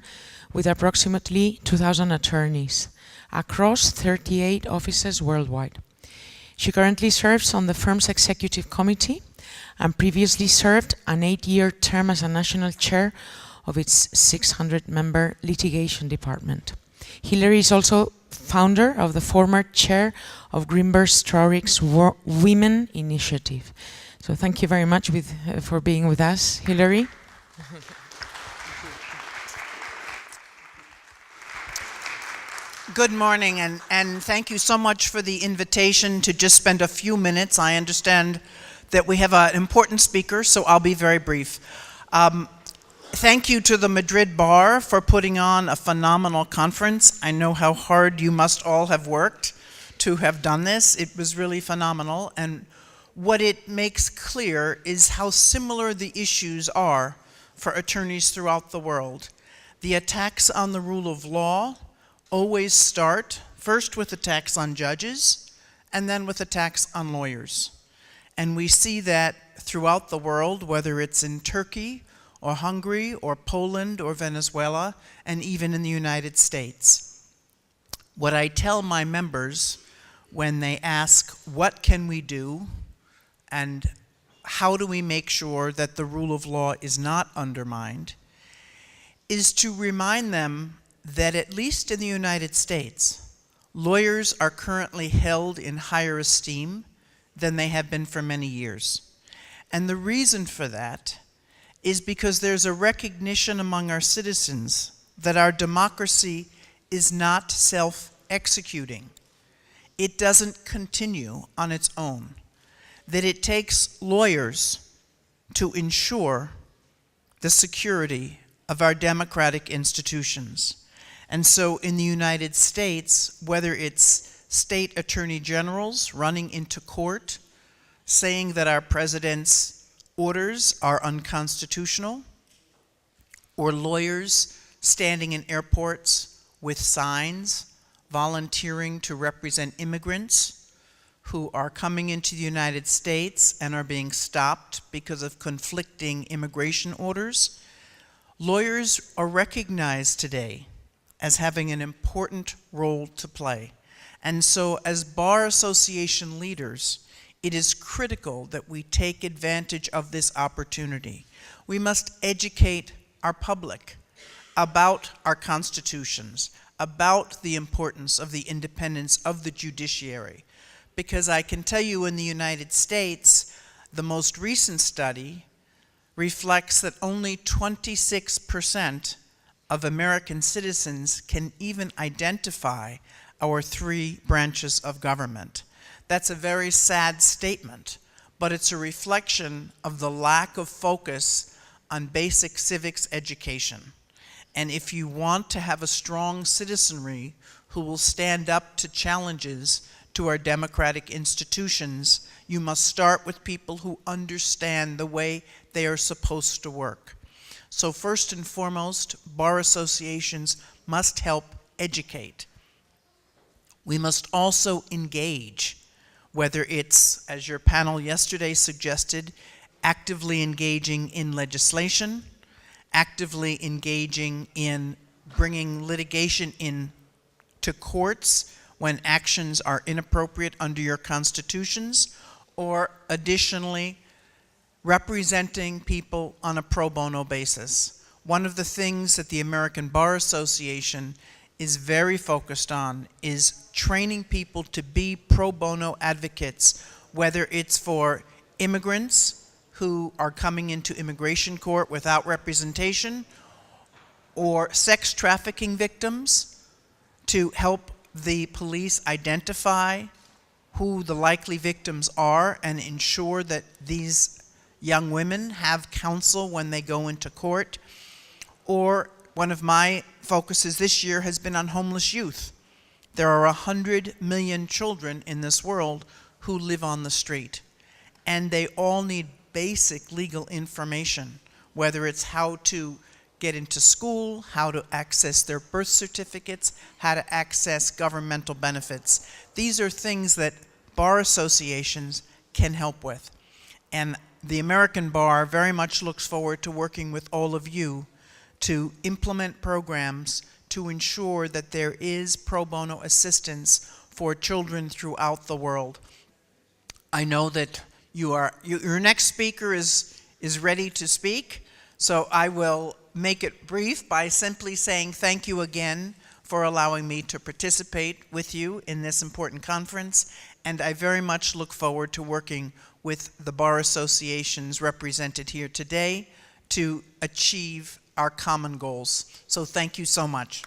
with approximately 2,000 attorneys across 38 offices worldwide. She currently serves on the firm's executive committee and previously served an 8-year term as a national chair of its 600-member litigation department. Hilary is also founder of the former chair of Greenberg Traurig's Women Initiative. So thank you very much for being with us, Hilary. Good morning, and thank you so much for the invitation to just spend a few minutes. I understand that we have an important speaker, so I'll be very brief. Thank you to the Madrid Bar for putting on a phenomenal conference. I know how hard you must all have worked to have done this. It was really phenomenal, and what it makes clear is how similar the issues are for attorneys throughout the world. The attacks on the rule of law always start first with attacks on judges and then with attacks on lawyers. And we see that throughout the world, whether it's in Turkey or Hungary or Poland or Venezuela, and even in the United States. What I tell my members when they ask, what can we do and how do we make sure that the rule of law is not undermined, is to remind them that at least in the United States, lawyers are currently held in higher esteem than they have been for many years. And the reason for that is because there's a recognition among our citizens that our democracy is not self-executing. It doesn't continue on its own. That it takes lawyers to ensure the security of our democratic institutions. And so in the United States, whether it's state attorney generals running into court, saying that our president's orders are unconstitutional, or lawyers standing in airports with signs volunteering to represent immigrants who are coming into the United States and are being stopped because of conflicting immigration orders, lawyers are recognized today as having an important role to play. And so as Bar Association leaders, it is critical that we take advantage of this opportunity. We must educate our public about our constitutions, about the importance of the independence of the judiciary. Because I can tell you in the United States, the most recent study reflects that only 26% of American citizens can even identify our 3 branches of government. That's a very sad statement, but it's a reflection of the lack of focus on basic civics education. And if you want to have a strong citizenry who will stand up to challenges to our democratic institutions, you must start with people who understand the way they are supposed to work. So first and foremost, bar associations must help educate. We must also engage, whether it's, as your panel yesterday suggested, actively engaging in legislation, actively engaging in bringing litigation in to courts when actions are inappropriate under your constitutions, or additionally, representing people on a pro bono basis. One of the things that the American Bar Association is very focused on is training people to be pro bono advocates, whether it's for immigrants who are coming into immigration court without representation, or sex trafficking victims, to help the police identify who the likely victims are and ensure that these young women have counsel when they go into court. Or one of my focuses this year has been on homeless youth. There are 100 million children in this world who live on the street, and they all need basic legal information, whether it's how to get into school, how to access their birth certificates, how to access governmental benefits. These are things that bar associations can help with. And the American Bar very much looks forward to working with all of you to implement programs to ensure that there is pro bono assistance for children throughout the world. I know that your next speaker is ready to speak, so I will make it brief by simply saying thank you again for allowing me to participate with you in this important conference, and I very much look forward to working with the bar associations represented here today to achieve our common goals. So thank you so much.